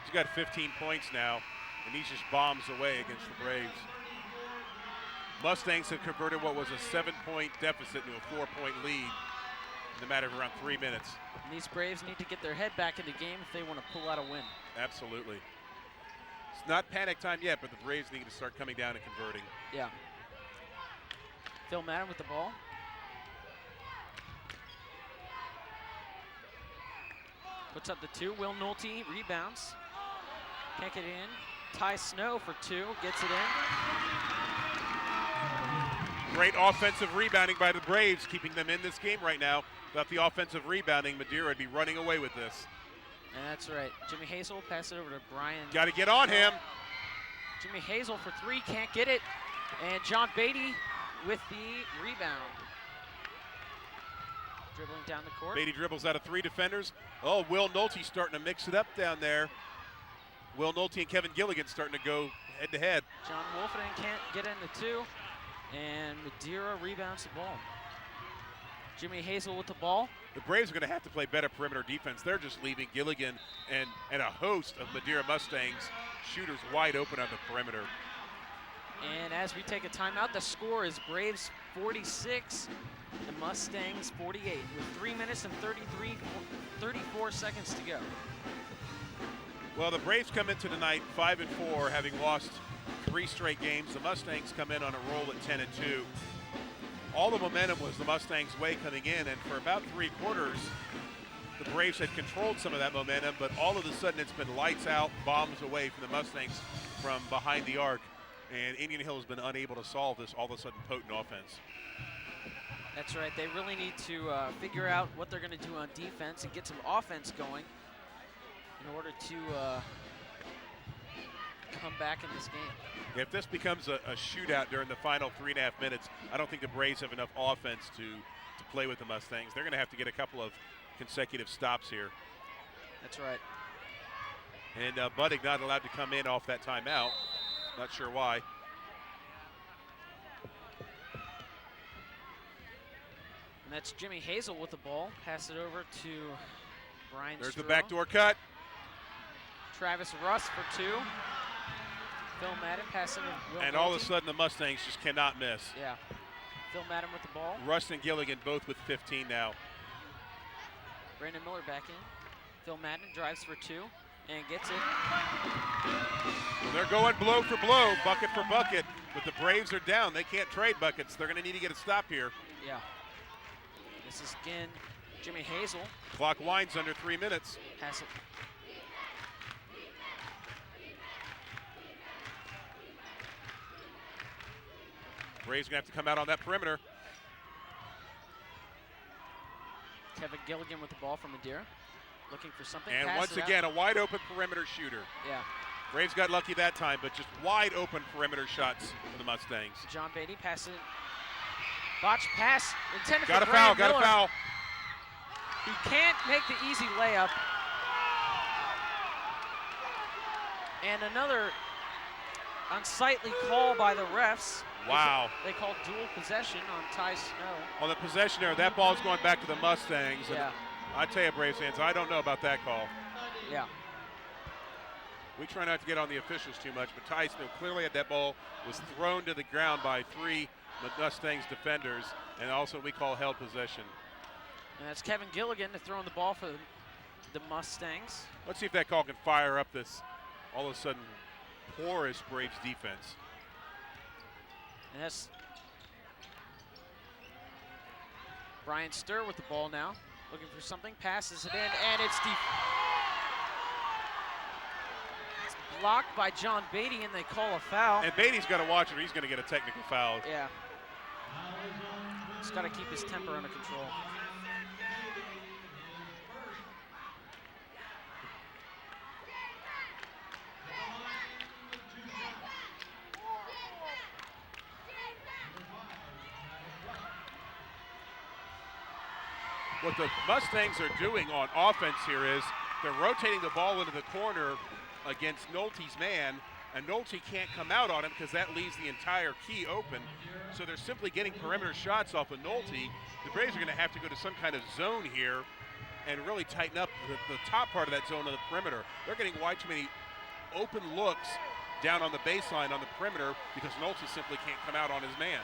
He's got 15 points now, and he's just bombs away against the Braves. Mustangs have converted what was a 7-point deficit into a 4-point lead in the matter of around 3 minutes. And these Braves need to get their head back in the game if they want to pull out a win. Absolutely. It's not panic time yet, but the Braves need to start coming down and converting. Yeah. Phil Madden with the ball. Puts up the 2. Will Nolte rebounds. Can't get it in. Ty Snow for 2. Gets it in. Great offensive rebounding by the Braves, keeping them in this game right now. Without the offensive rebounding, Madeira would be running away with this. And that's right. Jimmy Hazel, pass it over to Brian. Got to get on him. Jimmy Hazel for 3, can't get it. And John Beatty with the rebound. Dribbling down the court. Beatty dribbles out of 3 defenders. Oh, Will Nolte starting to mix it up down there. Will Nolte and Kevin Gilligan starting to go head-to-head. John Wolfenden can't get in the 2. And Madeira rebounds the ball. Jimmy Hazel with the ball. The Braves are going to have to play better perimeter defense. They're just leaving Gilligan and a host of Madeira Mustangs shooters wide open on the perimeter. And as we take a timeout, the score is Braves 46, the Mustangs 48, with 3 minutes and 34 seconds to go. Well, the Braves come into tonight 5-4, having lost 3 straight games. The Mustangs come in on a roll at 10-2. All the momentum was the Mustangs' way coming in, and for about 3 quarters, the Braves had controlled some of that momentum, but all of a sudden it's been lights out, bombs away from the Mustangs from behind the arc, and Indian Hill has been unable to solve this all of a sudden potent offense. That's right. They really need to figure out what they're going to do on defense and get some offense going in order to come back in this game. If this becomes a shootout during the final 3.5 minutes, I don't think the Braves have enough offense to play with the Mustangs. They're going to have to get a couple of consecutive stops here. That's right. And Buddig not allowed to come in off that timeout. Not sure why. And that's Jimmy Hazel with the ball. Pass it over to Brian There's Stroh. the backdoor cut. Travis Russ for 2. Phil Madden passing to Will And Nolte. all of a sudden the Mustangs just cannot miss. Yeah. Phil Madden with the ball. Rust and Gilligan both with 15 now. Brandon Miller back in. Phil Madden drives for 2 and gets it. Well, they're going blow for blow, bucket for bucket, but the Braves are down. They can't trade buckets. They're going to need to get a stop here. Yeah. This is again Jimmy Hazel. Clock winds under 3 minutes. Pass it. Braves going to have to come out on that perimeter. Kevin Gilligan with the ball from Madeira. Looking for something. And Pass once it again, out. a wide open perimeter shooter. Yeah. Braves got lucky that time, but just wide open perimeter shots for the Mustangs. John Beatty passes it. Botch pass intended Got for a foul, Brandon got a Miller. foul. He can't make the easy layup. And another unsightly call by the refs. Wow. They called dual possession on Ty Snow. On the possession there, that ball's going back to the Mustangs. And Yeah. I tell you, Braves fans, I don't know about that call. Yeah. We try not to get on the officials too much, but Ty Snow clearly had that ball, was thrown to the ground by 3 Mustangs defenders, and also we call held possession. And that's Kevin Gilligan to throw in the ball for the Mustangs. Let's see if that call can fire up this all of a sudden porous Braves defense. And that's Brian Sturr with the ball now. Looking for something, passes it in, and it's blocked by John Beatty, and they call a foul. And Beatty's got to watch it, or he's going to get a technical foul. Yeah. He's got to keep his temper under control. What the Mustangs are doing on offense here is they're rotating the ball into the corner against Nolte's man, and Nolte can't come out on him because that leaves the entire key open. So they're simply getting perimeter shots off of Nolte. The Braves are going to have to go to some kind of zone here and really tighten up the top part of that zone on the perimeter. They're getting way too many open looks down on the baseline on the perimeter because Nolte simply can't come out on his man.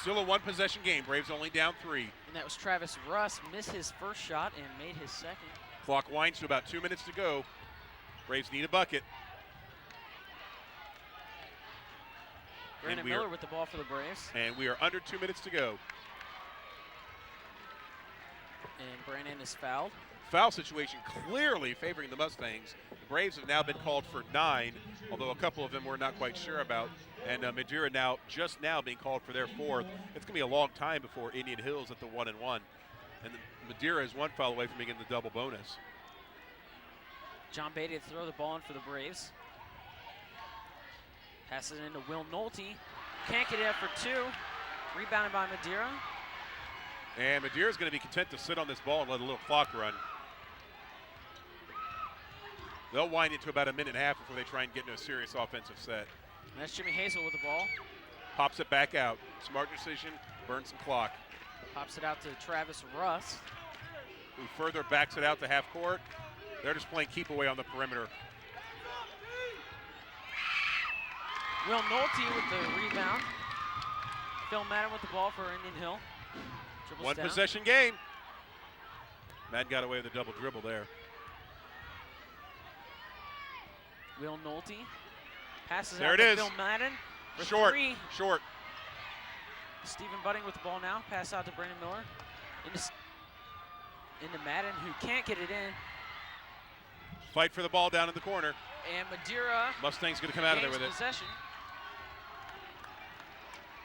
Still a 1-possession game. Braves only down 3. And that was Travis Russ, missed his first shot and made his second. Clock winds to about 2 minutes to go. Braves need a bucket. Brandon Miller with the ball for the Braves. And we are under 2 minutes to go. And Brandon is fouled. Foul situation clearly favoring the Mustangs. The Braves have now been called for 9, although a couple of them we're not quite sure about. And Madeira just now being called for their 4th. It's going to be a long time before Indian Hill's at the 1-1. And Madeira is 1 foul away from being in the double bonus. John Beatty to throw the ball in for the Braves. Passes it into Will Nolte. Can't get it up for 2. Rebounded by Madeira. And Madeira's going to be content to sit on this ball and let a little clock run. They'll wind it to about a minute and a half before they try and get into a serious offensive set. And that's Jimmy Hazel with the ball. Pops it back out. Smart decision, burns some clock. Pops it out to Travis Russ. Who further backs it out to half court. They're just playing keep away on the perimeter. Will Nolte with the rebound. Phil Madden with the ball for Indian Hill. Dribbles One down. possession game. Madden got away with a double dribble there. Will Nolte passes There out it to is. Phil Madden. For Short, 3. short. Stephen Budding with the ball now. Pass out to Brandon Miller. Into Madden, who can't get it in. Fight for the ball down in the corner. And Madeira Mustang's going to come out of there gains with it. possession.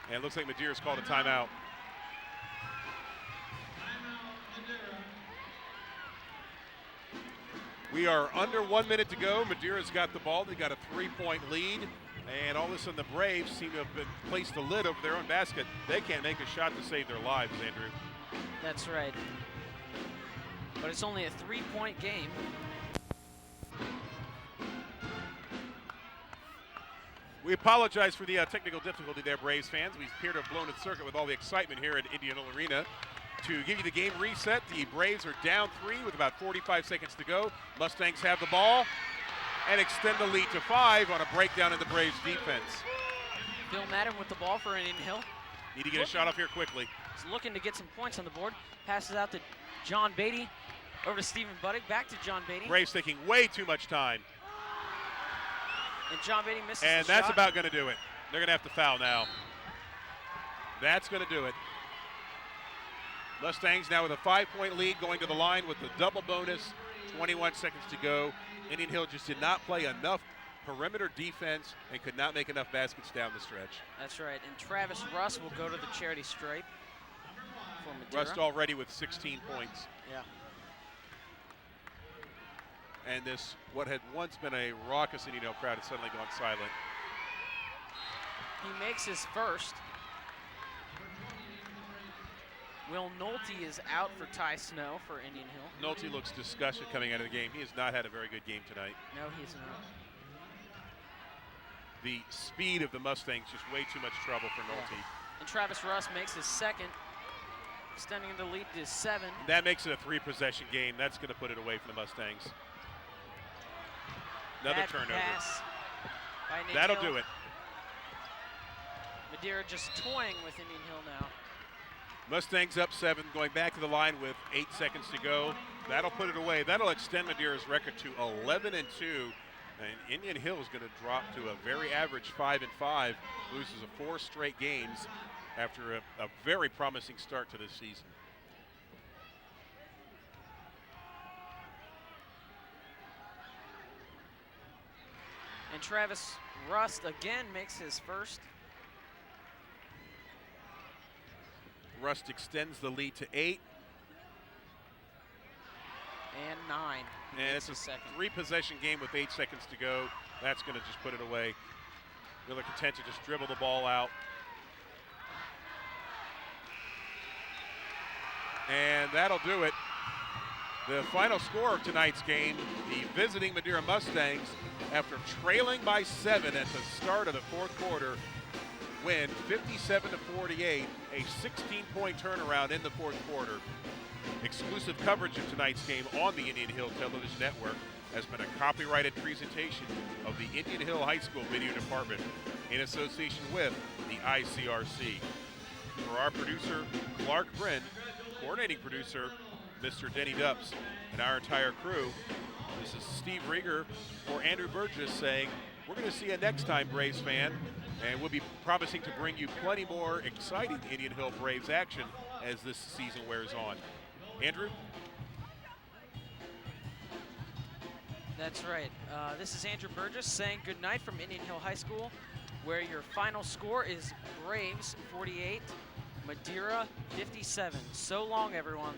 And it looks like Madeira's called a timeout. We are under 1 minute to go. Madeira's got the ball. They got a 3-point lead. And all of a sudden the Braves seem to have been placed a lid over their own basket. They can't make a shot to save their lives, Andrew. That's right. But it's only a 3-point game. We apologize for the technical difficulty there, Braves fans. We appear to have blown its circuit with all the excitement here at Indian Hill Arena. To give you the game reset, the Braves are down 3 with about 45 seconds to go. Mustangs have the ball and extend the lead to 5 on a breakdown in the Braves defense. Phil Madden with the ball for Indian Hill. Need to get a shot off here quickly. He's looking to get some points on the board. Passes out to John Beatty. Over to Stephen Budding. Back to John Beatty. Braves taking way too much time. And John Beatty misses And the that's shot. about going to do it. They're going to have to foul now. That's going to do it. Mustangs now with a 5-point lead going to the line with the double bonus. 21 seconds to go. Indian Hill just did not play enough perimeter defense and could not make enough baskets down the stretch. That's right. And Travis Russ will go to the charity stripe for Madeira. Rust already with 16 points. Yeah. And this, what had once been a raucous Indian Hill crowd, has suddenly gone silent. He makes his first. Will Nolte is out for Ty Snow for Indian Hill. Nolte looks disgusted coming out of the game. He has not had a very good game tonight. No, he's not. The speed of the Mustangs, just way too much trouble for Nolte. And Travis Russ makes his second, extending the lead to 7. That makes it a 3-possession game. That's going to put it away from the Mustangs. Another Bad turnover. pass by Nick That'll Hill. do it. Madeira just toying with Indian Hill now. Mustangs up 7, going back to the line with 8 seconds to go. That'll put it away. That'll extend Madeira's record to 11-2. And Indian Hill is going to drop to a very average 5-5, loses 4 straight games after a very promising start to this season. And Travis Rust again makes his first. Rust extends the lead to 8. And 9. And Makes it's a his second. 3-possession game with 8 seconds to go. That's going to just put it away. Miller content to just dribble the ball out. And that'll do it. The final score of tonight's game, the visiting Madeira Mustangs, after trailing by 7 at the start of the 4th quarter, win 57-48, a 16-point turnaround in the 4th quarter. Exclusive coverage of tonight's game on the Indian Hill Television Network has been a copyrighted presentation of the Indian Hill High School Video Department in association with the ICRC. For our producer, Clark Bryn, coordinating producer, Mr. Denny Dupps, and our entire crew, this is Steve Rieger for Andrew Burgess saying, we're going to see you next time, Braves fan, and we'll be promising to bring you plenty more exciting Indian Hill Braves action as this season wears on. Andrew? That's right. This is Andrew Burgess saying good night from Indian Hill High School, where your final score is Braves 48, Madeira 57. So long, everyone.